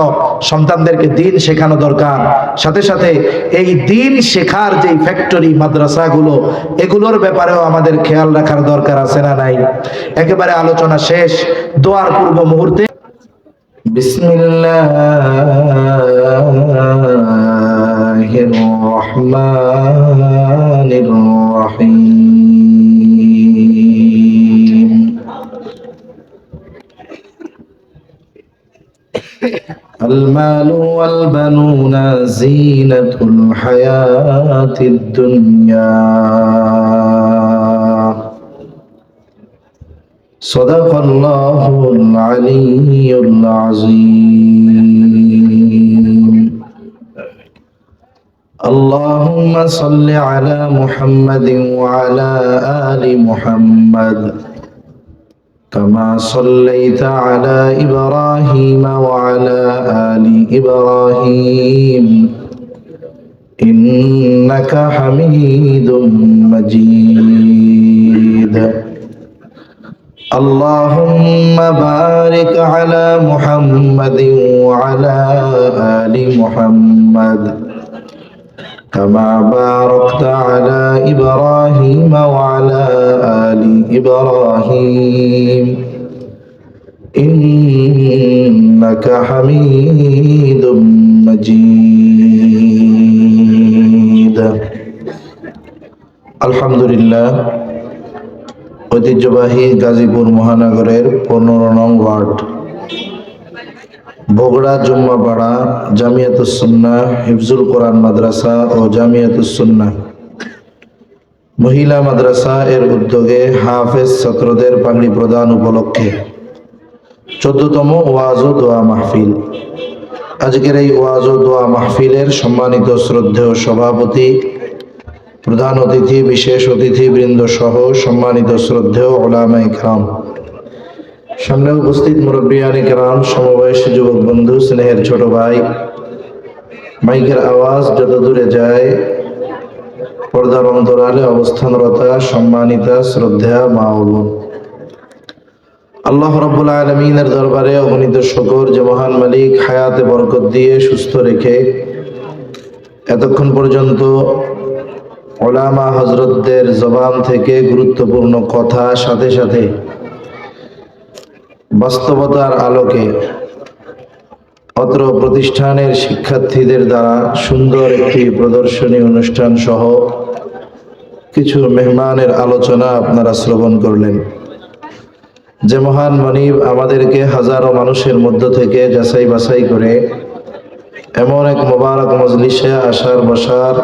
সন্তানদেরকে দিন শেখানো দরকার। সাথে সাথে এই দিন শেখার যে ফ্যাক্টরি মাদ্রাসাগুলো, এগুলোর ব্যাপারেও আমাদের খেয়াল রাখার দরকার আছে না নাই? একেবারে আলোচনা শেষ, দোয়ার পূর্ব মুহূর্তে বিসমিল্লাহির রহমানির রহিম। المال والبنون زينة الحياة الدنيا صدق الله العلي العظيم. اللهم صل على محمد وعلى آل محمد كما صليت على إبراهيم وعلى آل إبراهيم إنك حميد مجيد. اللهم بارك على محمد وعلى آل محمد كما باركت على إبراهيم وعلى آل إبراهيم إنك حميد مجيد. الحمد لله. ঐতিহ্যবাহী গাজীপুর মহানগরের 15 নং ওয়ার্ড বগুড়া জুম্মাপাড়া জামিয়াতুস সুন্নাহ হিফজুল কোরআন মাদ্রাসা ও জামিয়াতুস সুন্নাহ মহিলা মাদ্রাসা এর উদ্যোগে হাফেজ ছাত্রদের পাগড়ি প্রদান উপলক্ষে 14তম ওয়াজ ও দোয়া মাহফিল। আজকের এই ওয়াজ ও দোয়া মাহফিলের সম্মানিত শ্রদ্ধেয় সভাপতি, প্রধান অতিথি, বিশেষ অতিথি বৃন্দ সহ সম্মানিত শ্রদ্ধেয় উলামায়ে কেরাম, সামনে উপস্থিত মুরব্বিয়ানে কেরাম, সমবয়সী যুবক বন্ধু, স্নেহের ছোট ভাই, মাইকের আওয়াজ যত দূরে যায়, পর্দার অন্তরালে অবস্থানরতা সম্মানিতা শ্রদ্ধা মা ও বোন, আল্লাহ রাব্বুল আলামিনের দরবারে অগণিত শুকর যে মহান মালিক হায়াতে বরকত দিয়ে সুস্থ রেখে এতক্ষণ পর্যন্ত উলামা হযরতদের জবান থেকে গুরুত্বপূর্ণ কথা সাথে সাথে বাস্তবতার আলোকে অত্র প্রতিষ্ঠানের শিক্ষার্থীদের দ্বারা সুন্দর একটি প্রদর্শনী অনুষ্ঠান সহ কিছু মেহমানের আলোচনা আপনারা শ্রবণ করলেন। যে মহান মনিব আমাদেরকে হাজারো মানুষের মধ্য থেকে যাচাই বাছাই করে এমন এক মোবারক মজলিসে আসার বসার,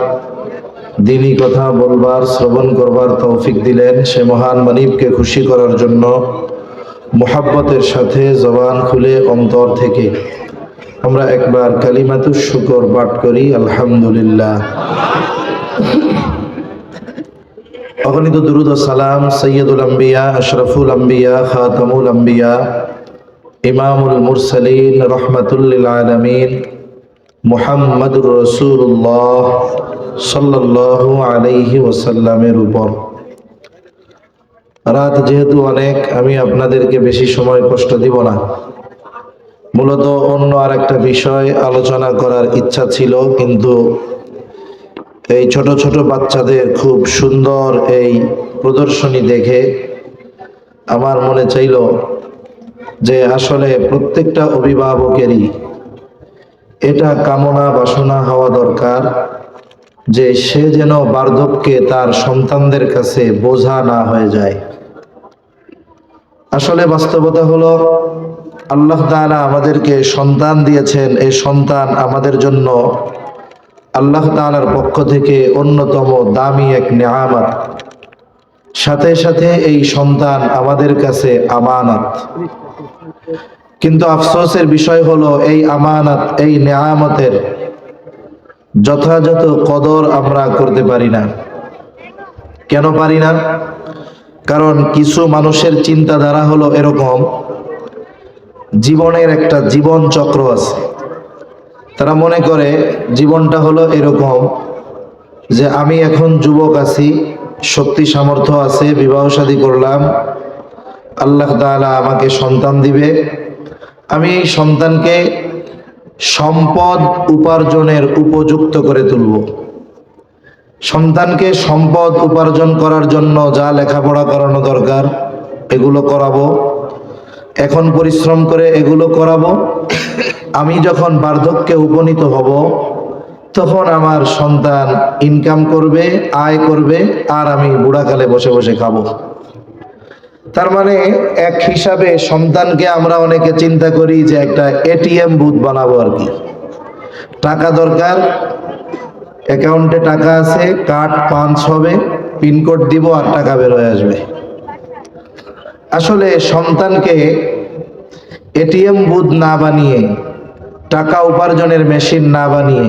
দ্বীনি কথা বলবার, শ্রবণ করবার তৌফিক দিলেন, সে মহান মনিবকে খুশি করার জন্য মুহাব্বতের সাথে জবান খুলে অন্তর থেকে আমরা একবার কালিমাতুশ শুকর পাঠ করি, আলহামদুলিল্লাহ। অগণিত দুরুদ ও সালাম সৈয়দুল আম্বিয়া, আশরাফুল আম্বিয়া, খাতামুল আম্বিয়া, ইমামুল মুরসালিন, রহমাতুল লিল আলামিন মুহাম্মাদুর রাসূলুল্লাহ সাল্লাল্লাহু আলাইহি ওয়াসাল্লামের উপর। রাত যেহেতু অনেক, আমি আপনাদেরকে বেশি সময় কষ্ট দিব না। মূলত অন্য আর একটা বিষয় আলোচনা করার ইচ্ছা ছিল, কিন্তু এই ছোট ছোট বাচ্চাদের খুব সুন্দর এই প্রদর্শনী দেখে আমার মনে চাইল যে আসলে প্রত্যেকটা অভিভাবকেরই এটা কামনা বাসনা হওয়া দরকার যে সে যেন বার্ধক্যে তার সন্তানদের কাছে বোঝা না হয়ে যায়। আসলে বাস্তবতা হলো আল্লাহ তাআলা আমাদেরকে সন্তান দিয়েছেন, এই সন্তান আমাদের জন্য আল্লাহ তাআলার পক্ষ থেকে অন্যতম দামি এক নেয়ামত। সাথে সাথে এই সন্তান আমাদের কাছে আমানত। কিন্তু আফসোসের বিষয় হলো এই আমানত, এই নেয়ামতের যথাযথ কদর আমরা করতে পারি না। কেন পারি না? কারণ কিছু মানুষের চিন্তাধারা হলো এরকম, জীবনের একটা জীবন চক্র আছে। তারা মনে করে জীবনটা হলো এরকম যে আমি এখন যুবক আছি, শক্তি সামর্থ্য আছে, বিবাহ শাদী করলাম, আল্লাহ তাআলা আমাকে সন্তান দিবে, আমি এই সন্তানকে সম্পদ উপার্জনের উপযুক্ত করে তুলব। সন্তানকে সম্পদ উপার্জন করার জন্য যা লেখাপড়া করানো দরকার এগুলো করাবো, এখন পরিশ্রম করে এগুলো করাবো। আমি যখন বার্ধক্যে উপনীত হব তখন আমার সন্তান ইনকাম করবে, আয় করবে, আর আমি বুড়াকালে বসে বসে খাবো। তার মানে এক হিসাবে সন্তানকে আমরা অনেকে চিন্তা করি যে একটা এটিএম বুথ বানাবো আর কি। টাকা দরকার, অ্যাকাউন্টে টাকা আছে, কার্ড পাঞ্চ হবে, পিনকোড দিব আর টাকা বের হয়ে আসবে। আসলে সন্তানকে এটিএম বুথ না বানিয়ে, টাকা উপার্জনের মেশিন না বানিয়ে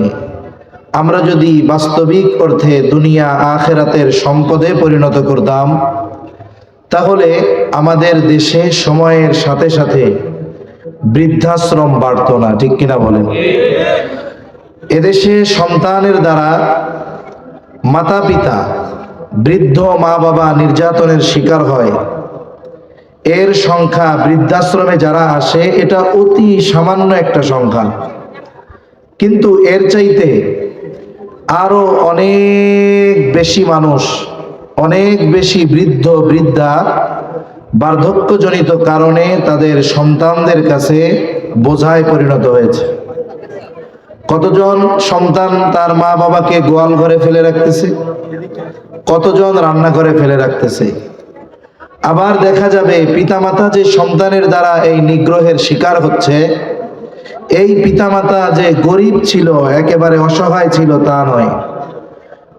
আমরা যদি বাস্তবিক অর্থে দুনিয়া আখিরাতের সম্পদে পরিণত করতাম, তাহলে আমাদের দেশে সময়ের সাথে সাথে বৃদ্ধাশ্রম বাড়তো না। ঠিক কিনা বলেন? এদেশে সন্তানের দ্বারা মাতা পিতা, বৃদ্ধ মা বাবা নির্যাতনের শিকার হয়, এর সংখ্যা বৃদ্ধাশ্রমে যারা আসে এটা অতি সামান্য একটা সংখ্যা। কিন্তু এর চাইতে আরো অনেক বেশি মানুষ, অনেক বেশি বৃদ্ধ বৃদ্ধা বার্ধক্যজনিত কারণে তাদের সন্তানদের কাছে বোঝায় পরিণত হয়েছে। কতজন সন্তান তার মা বাবাকে গোয়াল ঘরে ফেলে রাখতেছে, কতজন রান্না করে ফেলে রাখতেছে। আবার দেখা যাবে পিতামাতা যে সন্তানের দ্বারা এই নিগ্রহের শিকার হচ্ছে, এই পিতামাতা যে গরিব ছিল, একেবারে অসহায় ছিল তা নয়,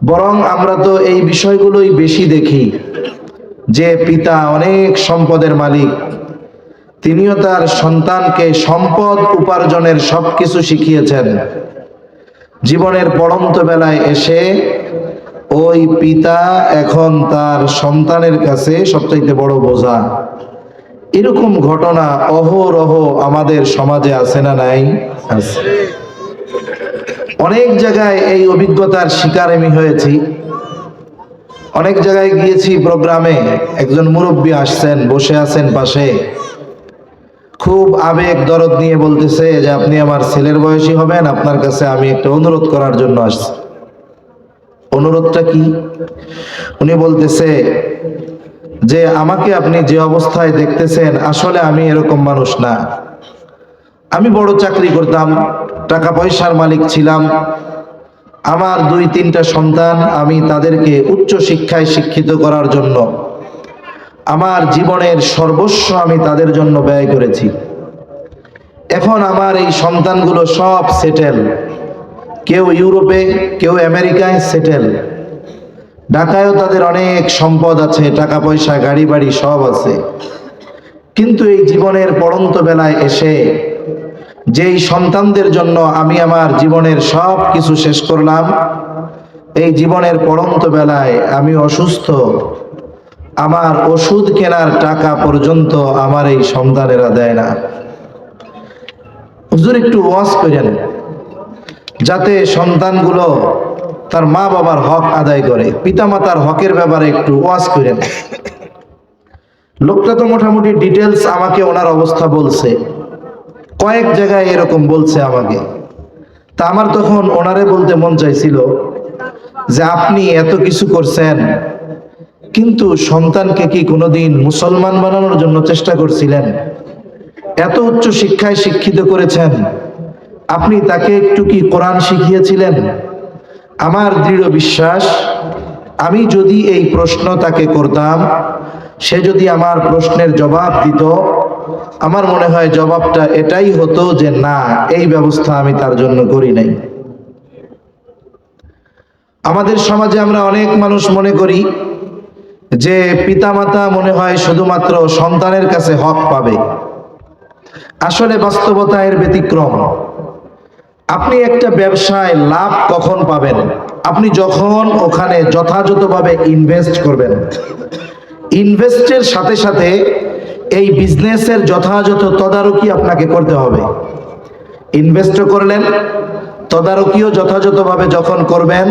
বরং আমরা তো এই বিষয়গুলোই বেশি দেখি যে পিতা অনেক সম্পদের মালিক, তিনিও তার সন্তানকে সম্পদ উপার্জনের সবকিছু শিখিয়েছেন। জীবনের পড়ন্ত বেলায় এসে ওই পিতা এখন তার সন্তানের কাছে সবচাইতে বড় বোঝা। এরকম ঘটনা অহরহ আমাদের সমাজে আছে না নাই? আছে। অনেক জায়গায় এই অভিজ্ঞতার শিকার আমি হয়েছি। অনেক জায়গায় গিয়েছি প্রোগ্রামে, একজন মুরব্বী আসছেন, বসে আছেন পাশে, খুব আবেগ দরদ নিয়ে বলতেছে যে আপনি আমার ছেলের বয়সী হবেন, আপনার কাছে আমি একটা অনুরোধ করার জন্য আসছি। অনুরোধটা কি? উনি বলতেছে যে আমাকে আপনি যে অবস্থায় দেখতেছেন, আসলে আমি এরকম মানুষ না। আমি বড় চাকরি করতাম, টাকা পয়সার মালিক ছিলাম, আমার 2-3টা সন্তান, আমি তাদেরকে উচ্চ শিক্ষায় শিক্ষিত করার জন্য আমার জীবনের সর্বস্ব আমি তাদের জন্য ব্যয় করেছি। এখন আমার এই সন্তানগুলো সব সেটেল, কেউ ইউরোপে, কেউ আমেরিকায় সেটেল, ঢাকায়ও তাদের অনেক সম্পদ আছে, টাকা পয়সা, গাড়ি বাড়ি সব আছে। কিন্তু এই জীবনের পড়ন্ত বেলায় এসে যেই সন্তানদের জন্য আমি আমার জীবনের সব কিছু শেষ করলাম, এই জীবনের পড়ন্ত বেলায় আমি অসুস্থ, আমার ওষুধ কেনার টাকা পর্যন্ত আমার এই সন্তানেরা দেয় না। হুজুর একটু ওয়াজ করেন যাতে সন্তানগুলো তার মা বাবার হক আদায় করে, পিতামাতার হকের ব্যাপারে একটু ওয়াজ করেন। লোকটা তো মোটামুটি ডিটেলস আমাকে ওনার অবস্থা বলছে, কয়েক জায়গায় এরকম বলছে আমাকে। তা আমার তখন ওনারে বলতে মন চাইছিল যে আপনি এত কিছু করছেন, কিন্তু সন্তানকে কি কোনোদিন মুসলমান বানানোর জন্য চেষ্টা করছিলেন? এত উচ্চ শিক্ষায় শিক্ষিত করেছেন, আপনি তাকে একটু কি কোরআন শিখিয়েছিলেন? আমার দৃঢ় বিশ্বাস, আমি যদি এই প্রশ্ন তাকে করতাম, সে যদি আমার প্রশ্নের জবাব দিত, আমার মনে হয় জবাবটা এটাই হতো যে না, এই ব্যবস্থা আমি তার জন্য করি নাই। আমাদের সমাজে আমরা অনেক মানুষ মনে করি যে পিতামাতা মনে হয় শুধুমাত্র সন্তানের কাছে হক পাবে। আসলে বাস্তবতা এর ব্যতিক্রম। আপনি একটা ব্যবসায় লাভ কখন পাবেন? আপনি যখন ওখানে যথাযথভাবে ইনভেস্ট করবেন। ইনভেস্টের সাথে সাথে এই বিজনেসের যথাযথ তদারকি আপনাকে করতে হবে। ইনভেস্ট করলেন, তদারকিও যথাযথভাবে যখন করবেন,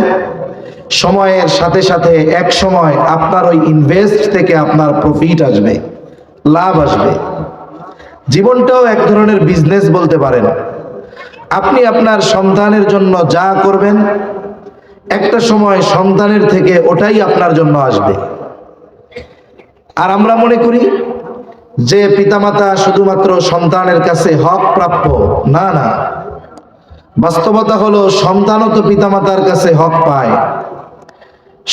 সময়ের সাথে সাথে এক সময় আপনার ওই ইনভেস্ট থেকে আপনার প্রফিট আসবে, লাভ আসবে। জীবনটাও এক ধরনের বিজনেস বলতে পারেন। আপনি আপনার সন্তানের জন্য যা করবেন, একটা সময় সন্তানের থেকে ওটাই আপনার জন্য আসবে। আর আমরা মনে করি যে পিতামাতা শুধুমাত্র সন্তানের কাছে হক প্রাপ্য। না না, বাস্তবতা হলো সন্তানও তো পিতামাতার কাছে হক পায়।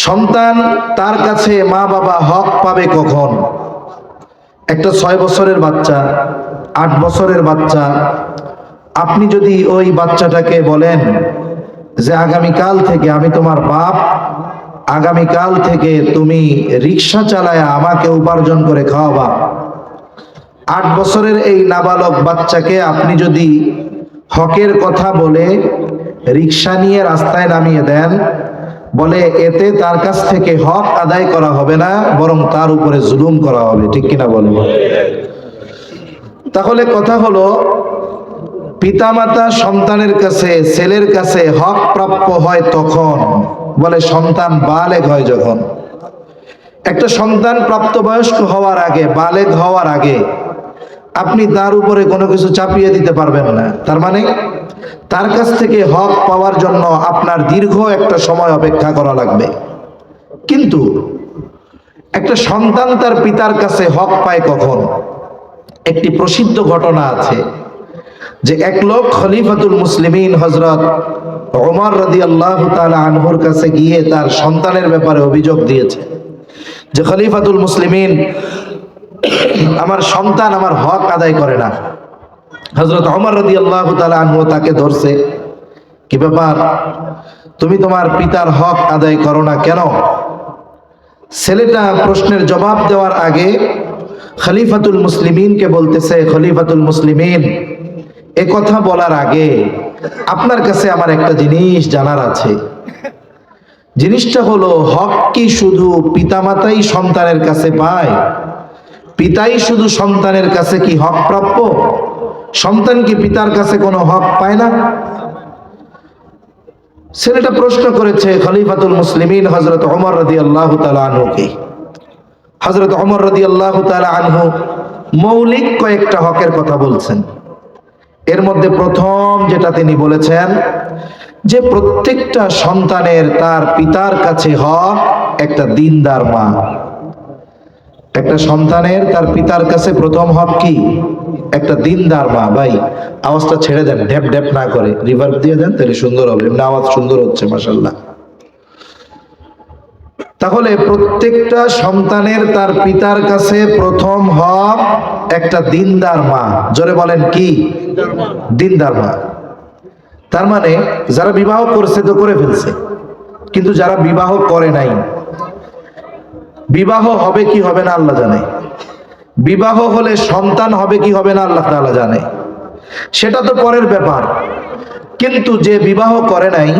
সন্তান তার কাছে মা বাবা হক পাবে কখন? একটা 6 বছরের বাচ্চা, 8 বছরের বাচ্চা, আপনি যদি ওই বাচ্চাটাকে বলেন যে আগামীকাল থেকে আমি তোমার বাপ, আগামীকাল থেকে তুমি রিক্সা চালায়া আমাকে উপার্জন করে খাওয়াবা, 8 বছরের এই নাবালক বাচ্চাকে আপনি যদি হকের কথা বলে রিক্সা নিয়ে রাস্তায় নামিয়ে দেন, বলে এতে তার কাছ থেকে হক আদায় করা হবে না, বরং তার উপরে জুলুম করা হবে। ঠিক কিনা বলেন? তাহলে কথা হলো, পিতামাতা সন্তানের কাছে, ছেলের কাছে হক প্রাপ্য হয় তখন, বলে সন্তান বালেগ হয় যখন। একটা সন্তান প্রাপ্তবয়স্ক হওয়ার আগে, বালেগ হওয়ার আগে আপনি তার উপরে কোনো কিছু চাপিয়ে দিতে পারবেন না। তার মানে তার কাছ থেকে হক পাওয়ার জন্য আপনার দীর্ঘ একটা সময় অপেক্ষা করা লাগবে। কিন্তু একটা সন্তান তার পিতার কাছে হক পায় কখন? একটি প্রসিদ্ধ ঘটনা আছে যে এক লোক খলিফাতুল মুসলিমিন হযরত ওমর রাদিয়াল্লাহু তাআলা আনহুর কাছে গিয়ে তার সন্তানের ব্যাপারে অভিযোগ দিয়েছে যে খলিফাতুল মুসলিমিন, আমার সন্তান আমার হক আদায় করে না। হযরত ওমর রাদিয়াল্লাহু তাআলা আনহু তাকে ধরছে, কি ব্যাপার, তুমি তোমার পিতার হক আদায় করো না কেন? ছেলেটা প্রশ্নের জবাব দেওয়ার আগে খলিফাতুল মুসলিমিনকে বলতেছে, খলিফাতুল মুসলিমিন, এ কথা বলার আগে আপনার কাছে আমার একটা জিনিস জানার আছে। জিনিসটা হলো, হক কি শুধু পিতামাতাই সন্তানের কাছে পায়? পিতাই শুধু সন্তানের কাছে কি হক প্রাপ্য? সন্তান কি পিতার কাছে কোনো হক পায় না? ছেলেটা প্রশ্ন করেছে খলিফাতুল মুসলিমিন হযরত ওমর রাদিয়াল্লাহু তাআলা আনহুকে। হযরত ওমর রাদিয়াল্লাহু তাআলা আনহু মৌলিক কয়েকটা হকের কথা বলছেন। এর মধ্যে প্রথম যেটা তিনি বলেছেন যে প্রত্যেকটা সন্তানের তার পিতার কাছে হক একটা দিনদার মা। একটা সন্তানের তার পিতার কাছে প্রথম হক কি? একটা দিনদার মা। ভাই আওয়াজটা ছেড়ে দেন, ঢ্যাপ ঢ্যাপ না করে রিভার্ব দিয়ে দেন, তাহলে সুন্দর হবে। এমনি আওয়াজ সুন্দর হচ্ছে মাশাআল্লাহ। তাহলে প্রত্যেকটা সন্তানের তার পিতার কাছে প্রথম হক একটা দিনদার মা। জোরে বলেন কি? দিনদার মা। তার মানে যারা বিবাহ করছে তো করে ফেলছে, কিন্তু যারা বিবাহ করে নাই, বিবাহ হবে কি হবে না আল্লাহ জানে। বিবাহ হলে সন্তান হবে কি হবে না আল্লাহ তাআলা জানে, সেটা তো পরের ব্যাপার। কিন্তু যে বিবাহ করে নাই,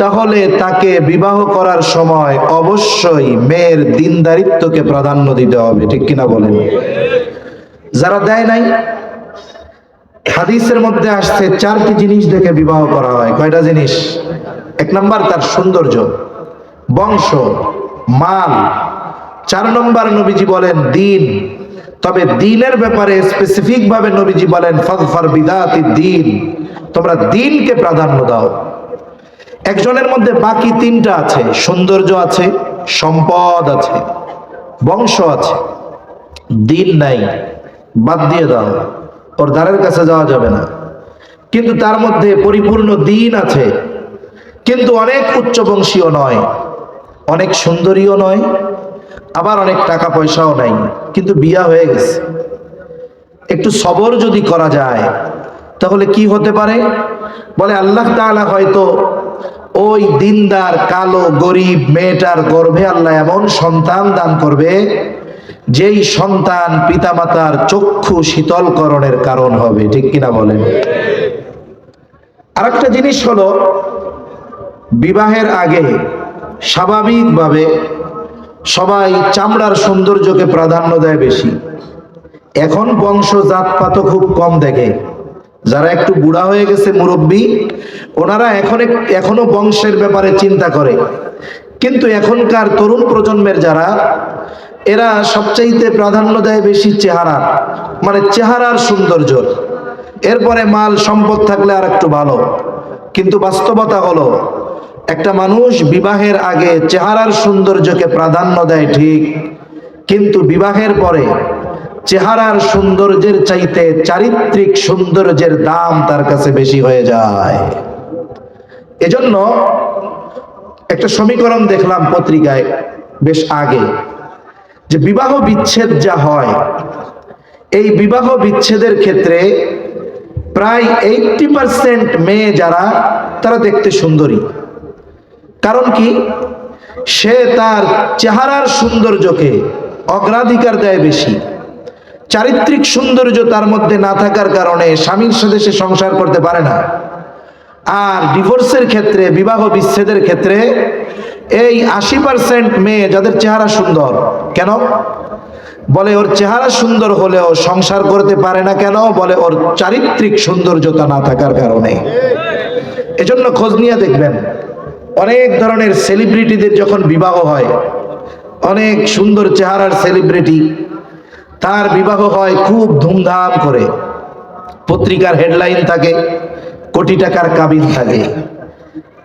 তাহলে তাকে বিবাহ করার সময় অবশ্যই মেয়ের দিনদারিত্বকে প্রাধান্য দিতে হবে, ঠিক কিনা বলেন? যারা দেয় নাই, হাদিসের মধ্যে আসছে 4টি জিনিস দেখে বিবাহ করা হয়। কয়টা জিনিস? 1 নাম্বার তার সৌন্দর্য, বংশ, মাল। 4 নম্বর নবীজি বলেন দিন। তবে দিনের ব্যাপারে স্পেসিফিক ভাবে নবীজি বলেন ফাযফার বিদাতি দিন, তোমরা দিনকে প্রাধান্য দাও। একজনের মধ্যে বাকি 3টা আছে, সৌন্দর্য আছে, সম্পদ আছে, বংশ আছে, দিন নাই, বাদ দিয়ে দাও, ওর দ্বারের কাছে যাওয়া যাবে না। কিন্তু তার মধ্যে পরিপূর্ণ দিন আছে, কিন্তু অনেক উচ্চ বংশীয় নয়, অনেক সুন্দরীও নয়, আবার অনেক টাকা পয়সাও নাই, কিন্তু বিয়া হয়ে গেছে। একটু সবর যদি করা যায় তাহলে কি হতে পারে? বলে আল্লাহ তাআলা হয়তো ওই দিনদার কালো গরিব মেয়েটার গর্ভে আল্লাহ এমন সন্তান দান করবে যেই সন্তান পিতামাতার চক্ষু শীতলকরণের কারণ হবে, ঠিক কিনা বলেন? আরেকটা জিনিস হলো, বিবাহের আগে স্বাভাবিকভাবে সবাই চামড়ার সৌন্দর্যকে প্রাধান্য দেয় বেশি। এখন বংশ জাতপাতও খুব কম দেখে। যারা একটু বুড়া হয়ে গেছে, মুরব্বী, ওনারা এখনো বংশের ব্যাপারে চিন্তা করে। কিন্তু এখনকার তরুণ প্রজন্মের যারা, এরা সবচাইতে প্রাধান্য দেয় বেশি চেহারা, মানে চেহারার সৌন্দর্য। এরপরে মাল সম্পদ থাকলে আর একটু ভালো। কিন্তু বাস্তবতা হলো একটা মানুষ বিবাহের আগে চেহারার সৌন্দর্যকে প্রাধান্য দেয় ঠিক, কিন্তু বিবাহের পরে চেহারার সৌন্দর্যের চাইতে চারিত্রিক সৌন্দর্যের দাম তার কাছে বেশি হয়ে যায়। এজন্য একটা সমীকরণ দেখলাম পত্রিকায় বেশ আগে, যে বিবাহ বিচ্ছেদ যা হয়, এই বিবাহ বিচ্ছেদের ক্ষেত্রে প্রায় 80% মেয়ে যারা, তারা দেখতে সুন্দরী। কারণ কি? সে তার চেহারার সৌন্দর্যকে অগ্রাধিকার দেয় বেশি। চারিত্রিক সৌন্দর্য তার মধ্যে না থাকার কারণে স্বামীর সাথে সে সংসার করতে পারে না। আর ডিভোর্সের ক্ষেত্রে, বিবাহ বিচ্ছেদের ক্ষেত্রে এই 80% মেয়ে যাদের চেহারা সুন্দর, কেন? বলে ওর চেহারা সুন্দর হলেও সংসার করতে পারে না। কেন? বলে ওর চারিত্রিক সৌন্দর্যতা না থাকার কারণে। এজন্য খোঁজ নিয়ে দেখবেন, অনেক ধরনের সেলিব্রিটিদের যখন বিবাহ হয়, অনেক সুন্দর চেহারার সেলিব্রিটি, তার বিবাহ হয় খুব ধুমধাম করে, পত্রিকার হেডলাইন থাকে, কোটি টাকার কাবিন থাকে।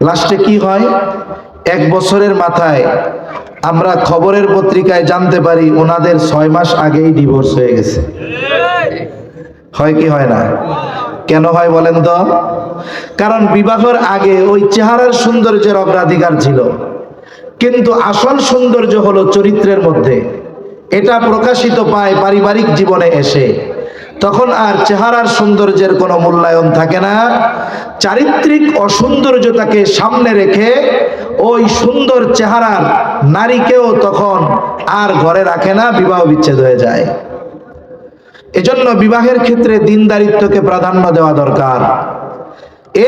লাস্টে কি হয়? 1 বছরের মাথায় আমরা খবরের পত্রিকায় জানতে পারি ওনাদের 6 মাস আগেই ডিভোর্স হয়ে গেছে। হয় কি হয় না? কেন হয় বলেন তো? কারণ বিবাহের আগে ওই চেহারার সৌন্দর্যের অগ্রাধিকার ছিল, কিন্তু আসল সৌন্দর্য হলো চরিত্রের মধ্যে। এটা প্রকাশিত পায় পারিবারিক জীবনে এসে, তখন আর চেহারার সৌন্দর্যের কোনো মূল্যায়ন থাকে না। চারিত্রিক অসৌন্দর্যতাকে সামনে রেখে ওই সুন্দর চেহারার নারীকেও তখন আর ঘরে রাখে না, বিবাহ বিচ্ছেদ হয়ে যায়। এজন্য বিবাহের ক্ষেত্রে দিনদারিত্বকে প্রাধান্য দেওয়া দরকার।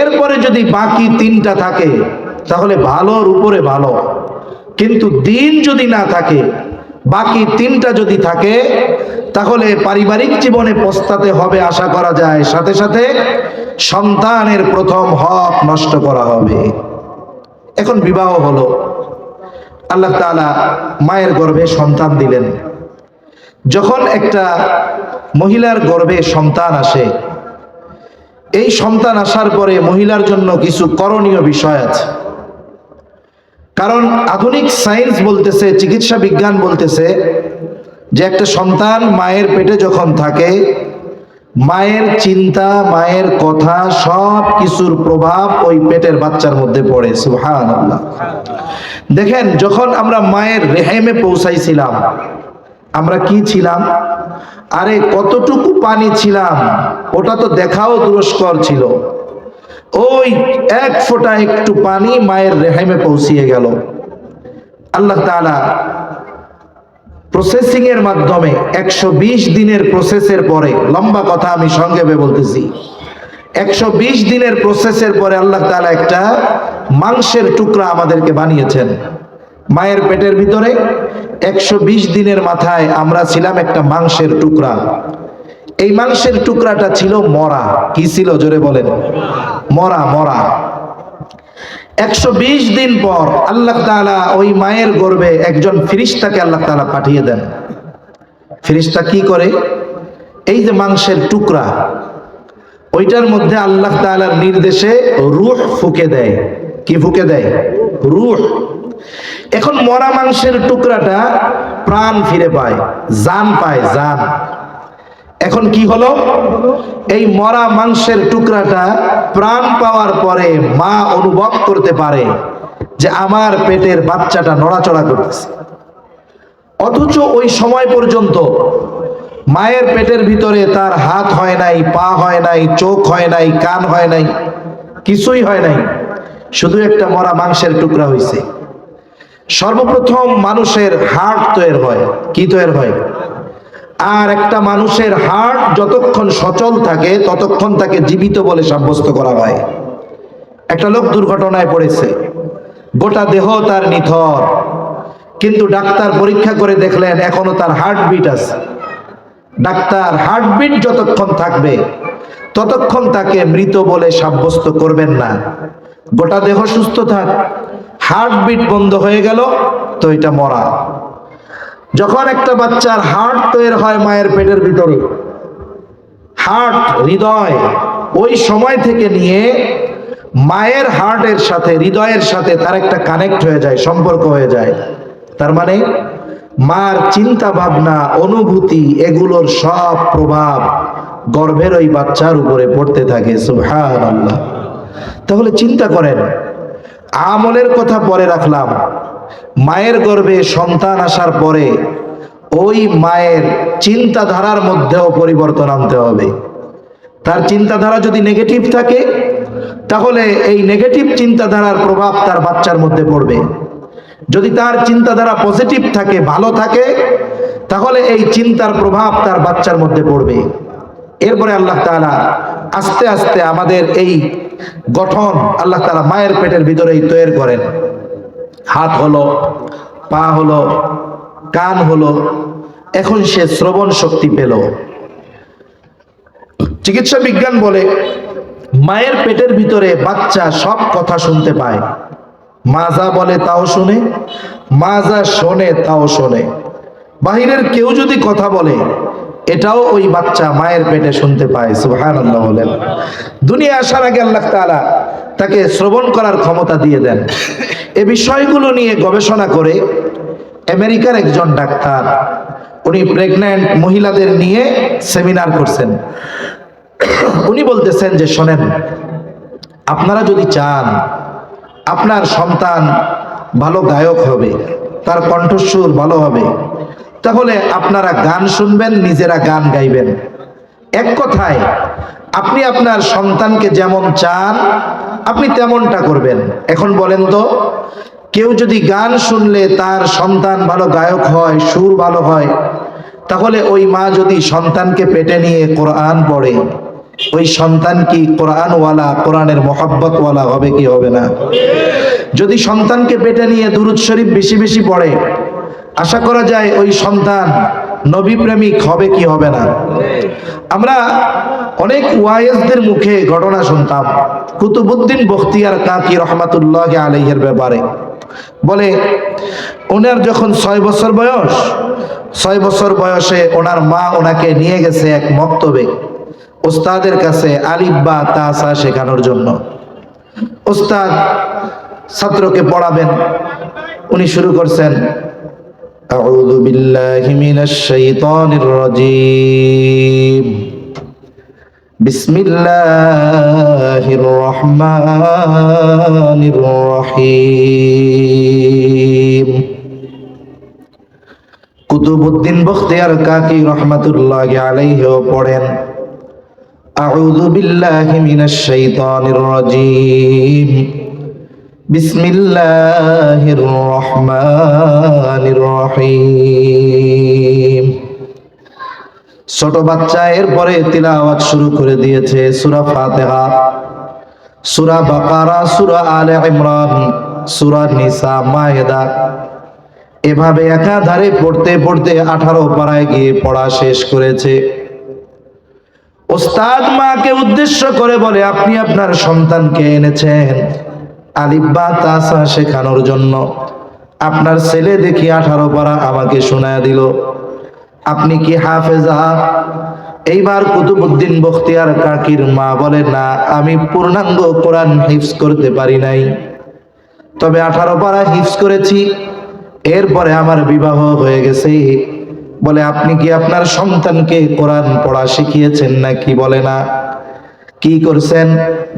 এরপরে যদি বাকি 3টা থাকে তাহলে ভালোর উপরে ভালো, কিন্তু দিন যদি না থাকে, বাকি 3টা যদি থাকে, তাহলে পারিবারিক জীবনে পস্তাতে হবে আশা করা যায়, সাথে সাথে সন্তানের প্রথম হক নষ্ট করা হবে। এখন বিবাহ হলো, আল্লাহ তাআলা মায়ের গর্ভে সন্তান দিলেন। যখন একটা মহিলার গর্ভে সন্তান আসে, এই সন্তান আসার পরে মহিলার জন্য কিছু করণীয় বিষয় আছে। কারণ আধুনিক সায়েন্স বলতেছে, চিকিৎসা বিজ্ঞান বলতেছে যে একটা সন্তান মায়ের পেটে যখন থাকে, মায়ের চিন্তা, মায়ের কথা, সব কিছুর প্রভাব ওই পেটের বাচ্চার মধ্যে পড়ে। সুবহানাল্লাহ। দেখেন, যখন আমরা মায়ের রেহেমে পৌঁছাইছিলাম, আমরা কি ছিলাম? আরে কতটুকু পানি ছিলাম ওটা তো দেখাও দুরস্কর ছিল। ওই এক ফোঁটা একটু পানি মায়ের রেহেমে পৌঁছিয়ে গেল। আল্লাহ তাআলা প্রসেসিং এর মাধ্যমে 120 দিনের প্রসেসের পরে, লম্বা কথা আমি সংক্ষেপে বলতেছি, 120 দিনের প্রসেসের পরে আল্লাহ তাআলা একটা মাংসের টুকরা আমাদেরকে বানিয়েছেন। মায়ের পেটের ভিতরে 120 দিনের মাথায় আমরা ছিলাম একটা মাংসের টুকরা। এই মাংসের টুকরাটা ছিল মরা। কি ছিল? জোরে বলেন। মরা। মরা। 120 দিন পর আল্লাহ তাআলা ওই মায়ের গর্ভে একজন ফেরেশতাকে আল্লাহ তাআলা পাঠিয়ে দেন। ফেরেশতা কি করে? এই যে মাংসের টুকরা, ওইটার মধ্যে আল্লাহ তাআলার নির্দেশে রূহ ফুঁকে দেয়। কি ফুঁকে দেয়? রূহ। এখন মরা মাংসের টুকরাটা প্রাণ ফিরে পায়, জান পায়, জান। এখন কি হলো? এই মরা মাংসের টুকরাটা প্রাণ পাওয়ার পরে মা অনুভব করতে পারে যে আমার পেটের বাচ্চাটা নড়াচড়া করতেছে। অথচ ওই সময় পর্যন্ত মায়ের পেটের ভিতরে তার হাত হয় নাই, পা হয় নাই, চোখ হয় নাই, কান হয় নাই, কিছুই হয় নাই, শুধু একটা মরা মাংসের টুকরা হয়েছে। সর্বপ্রথম মানুষের হার্ট তৈরি হয়। কি তৈরি হয়? আর একটা মানুষের হার্ট যতক্ষণ সচল থাকে ততক্ষণ তাকে জীবিত বলে সাব্যস্ত করা হয়। একটা লোক দুর্ঘটনায় পড়েছে, গোটা দেহ তার নিথর, কিন্তু ডাক্তার পরীক্ষা করে দেখলেন এখনো তার হার্টবিট আছে। ডাক্তার হার্টবিট যতক্ষণ থাকবে ততক্ষণ তাকে মৃত বলে সাব্যস্ত করবেন না। গোটা দেহ সুস্থ থাক, হার্টবিট বন্ধ হয়ে গেল তো এটা মরা। যখন একটা বাচ্চার হার্ট তৈরি হয় মায়ের পেটের ভিতরে, হার্ট, হৃদয়, ওই সময় থেকে নিয়ে মায়ের হার্টের সাথে, হৃদয়ের সাথে তার একটা কানেক্ট হয়ে যায়, সম্পর্ক হয়ে যায়। তার মানে মার চিন্তা ভাবনা, অনুভূতি, এগুলোর সব প্রভাব গর্ভের ওই বাচ্চার উপরে পড়তে থাকে। সুবহানাল্লাহ। তাহলে চিন্তা করেন, আমলের কথা পরে রাখলাম, মায়ের গর্ভে সন্তান আসার পরে ওই মায়ের চিন্তাধারার মধ্যেও পরিবর্তন আনতে হবে। তার চিন্তাধারা যদি নেগেটিভ থাকে তাহলে এই নেগেটিভ চিন্তাধারার প্রভাব তার বাচ্চার মধ্যে পড়বে। যদি তার চিন্তাধারা পজিটিভ থাকে, ভালো থাকে, তাহলে এই চিন্তার প্রভাব তার বাচ্চার মধ্যে পড়বে। এরপরে আল্লাহ তাআলা আস্তে আস্তে আমাদের এই গঠন আল্লাহ তাআলা মায়ের পেটের ভিতরেই তৈরি করেন। হাত হলো, পা হলো, কান হলো, এখন সে শ্রবণ শক্তি পেল। চিকিৎসা বিজ্ঞান বলে মায়ের পেটের ভিতরে বাচ্চা সব কথা শুনতে পায়। মা যা বলে তাও শুনে, মা যা শোনে তাও শোনে। বাহিরের কেউ যদি কথা বলে এটাও ওই বাচ্চা মায়ের পেটে শুনতে পায়। সুবহানাল্লাহ বলেন। দুনিয়া আসার আগে আল্লাহ তাআলা তাকে শ্রবণ করার ক্ষমতা দিয়ে দেন। এই বিষয়গুলো নিয়ে গবেষণা করে আমেরিকার একজন ডাক্তার, উনি প্রেগন্যান্ট মহিলাদের নিয়ে সেমিনার করছেন। উনি বলতেছেন যে শোনেন, আপনারা যদি চান আপনার সন্তান ভালো গায়ক হবে, তার কণ্ঠস্বর ভালো হবে, তাহলে আপনারা গান শুনবেন, নিজেরা গান গাইবেন। এক কথায় আপনি আপনার সন্তানকে যেমন চান আপনি তেমনটা করবেন। এখন বলেন তো, কেউ যদি গান শুনলে তার সন্তান ভালো গায়ক হয়, সুর ভালো হয়, তাহলে ওই মা যদি সন্তানকে পেটে নিয়ে কোরআন পড়ে, ওই সন্তান কি কোরআনওয়ালা, কোরআনের মহব্বতওয়ালা হবে কি হবে না? যদি সন্তানকে পেটে নিয়ে দুরূদ শরীফ বেশি বেশি পড়ে, আশা করা যায় ওই সন্তান নবী প্রেমিক হবে কি হবে না? আমরা অনেক ওয়াইজদের মুখে ঘটনা শুনতাম কুতুবউদ্দিন বখতিয়ার কাকি রহমাতুল্লাহ আলাইহির ব্যাপারে। বলে ওনার যখন 6 বছর বয়স, 6 বছর বয়সে ওনার মা ওনাকে নিয়ে গেছে এক মক্তবে ওস্তাদের কাছে আলিফ বা তা সা শেখানোর জন্য। ওস্তাদ ছাত্রকে পড়াবেন, উনি শুরু করছেন আউযু বিল্লাহি মিনাশ শাইতানির রাজীম বিসমিল্লাহির রহমানির রহিম। কুতুবউদ্দিন বখতিয়ার কাকি রহমাতুল্লাহি আলাইহি পড়েন আউযু বিল্লাহি মিনাশ শাইতানির রাজীম বিসমিল্লাহির রহমানির রহিম। ছোট বাচ্চা এরপরে তিলাওয়াত শুরু করে দিয়েছে সূরা ফাতিহা, সূরা বাকারা, সূরা আলে ইমরান, সূরা নিসা, মায়েদা, এভাবে একাধারে পড়তে পড়তে 18 পারায় গিয়ে পড়া শেষ করেছে। ওস্তাদ মাকে উদ্দেশ্য করে বলে আপনি আপনার সন্তানকে এনেছেন আলিফ বা তা সা শেখানোর জন্য, আপনার ছেলে দেখি 18 পারা আমাকে শোনায় দিল, আপনি কি হাফেজা? এইবার কুতুবউদ্দিন বখতিয়ার কাকির মা বলে না, আমি পূর্ণাঙ্গ কোরআন হিফজ করতে পারি নাই, তবে 18 পারা হিফজ করেছি, এরপরে আমার বিবাহ হয়ে গেছে। বলে আপনি কি আপনার সন্তানকে কোরআন পড়া শিখিয়েছেন নাকি? বলে না। কি করছেন?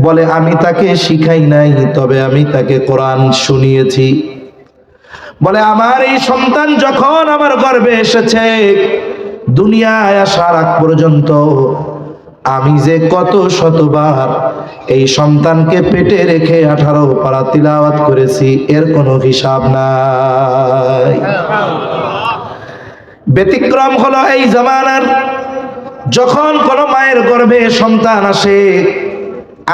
বলে আমি তাকে শিখাই নাই, তবে আমি তাকে কোরআন শুনিয়েছি। বলে আমার এই সন্তান যখন আমার গর্ভে এসেছে, দুনিয়ায় আসার আগ পর্যন্ত আমি যে কত শতবার এই সন্তানকে পেটে রেখে 18 পারা তিলাওয়াত করেছি, এর কোনো হিসাব নাই। ব্যতিক্রম হলো এই জামানার, যখন কোন মায়ের গর্ভে সন্তান আসে,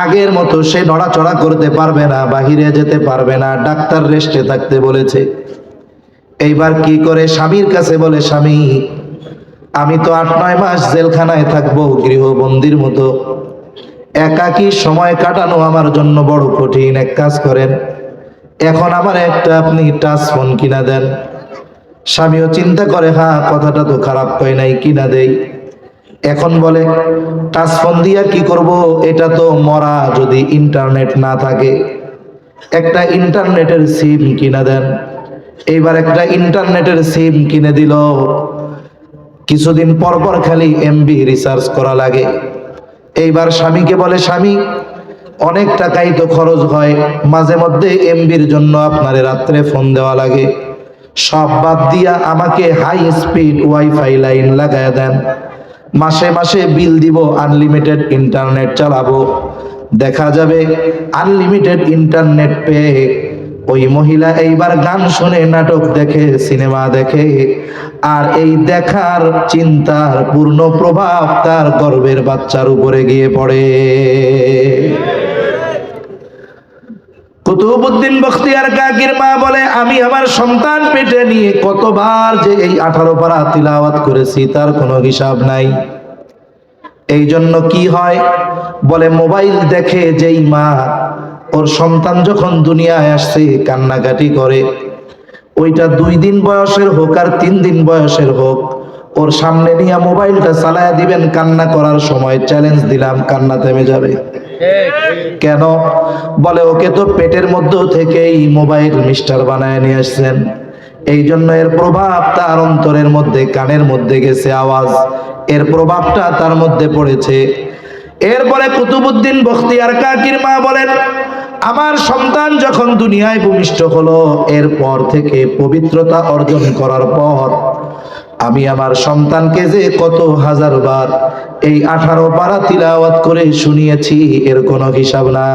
আগের মতো সে নড়াচড়া করতে পারবে না, বাহিরে যেতে পারবে না, ডাক্তার রেস্টে থাকতে বলেছে। এইবার কি করে? স্বামীর কাছে বলে, স্বামী আমি তো 8-9 মাস জেলখানায় থাকবো, গৃহবন্দির মতো, একাকী সময় কাটানো আমার জন্য বড় কঠিন। এক কাজ করেন, এখন আমার একটা আপনি টাচ ফোন কিনা দেন। স্বামীও চিন্তা করে, হ্যাঁ কথাটা তো খারাপ কয় নাই, কিনা দেই। এখন বলে টাচ ফোন দিয়া কি করব? এটা তো মরা, যদি ইন্টারনেট না থাকে একটা ইন্টারনেটের সিম কিনা দেন। এইবার একটা ইন্টারনেটের সিম কিনে দিল। কিছুদিন পর পর খালি এমবি রিচার্জ করা লাগে। এইবার স্বামীকে বলে, স্বামী অনেক টাকাই তো খরচ হয়, মাঝে মধ্যে এমবির জন্য আপনারে রাত্রে ফোন দেওয়া লাগে, সব বাদ দিয়া আমাকে হাই স্পিড ওয়াইফাই লাইন লাগায় দেন, মাসে মাসে বিল দিব, আনলিমিটেড ইন্টারনেট চালাবো। দেখা যাবে আনলিমিটেড ইন্টারনেট পেয়ে ওই মহিলা এইবার গান শুনে, নাটক দেখে, সিনেমা দেখে, আর এই দেখার চিন্তার পূর্ণ প্রভাব তার গর্ভের বাচ্চার উপরে গিয়ে পড়ে। কুতুবউদ্দিন বখতিয়ার কাকির মা বলে আমি আমার সন্তান পেটে নিয়ে কতবার যে এই 18 পারা তিলাওয়াত করেছি, তার কোনো হিসাব নাই। এই জন্য কি হয়? বলে মোবাইল দেখে যেই মা ওর সন্তান যখন দুনিয়ায় আসছে কান্নাকাটি করে, ওইটা 2 দিন বয়সের হোক আর 3 দিন বয়সের হোক, ওর সামনে নিয়ে মোবাইলটা চালায়া দিবেন, কান্না করার সময় চ্যালেঞ্জ দিলাম কান্না থেমে যাবে। কেন? বলে ওকে তো পেটের মধ্য থেকেই মোবাইল মিস্টার বানায় নিয়ে আসছেন, এই জন্য এর প্রভাব তার অন্তরের মধ্যে, কানের মধ্যে গেছে আওয়াজ, এর প্রভাবটা তার মধ্যে পড়েছে। এরপরে কুতুবউদ্দিন বখতিয়ার কাকির মা বলেন আমার সন্তান যখন দুনিয়ায় ভূমিষ্ঠ হলো, এরপর থেকে পবিত্রতা অর্জন করার পর আমি আমার সন্তানকে যে কত হাজার বার এই 18 পারা তিলাওয়াত করে শুনিয়েছি, এর কোনো হিসাব না।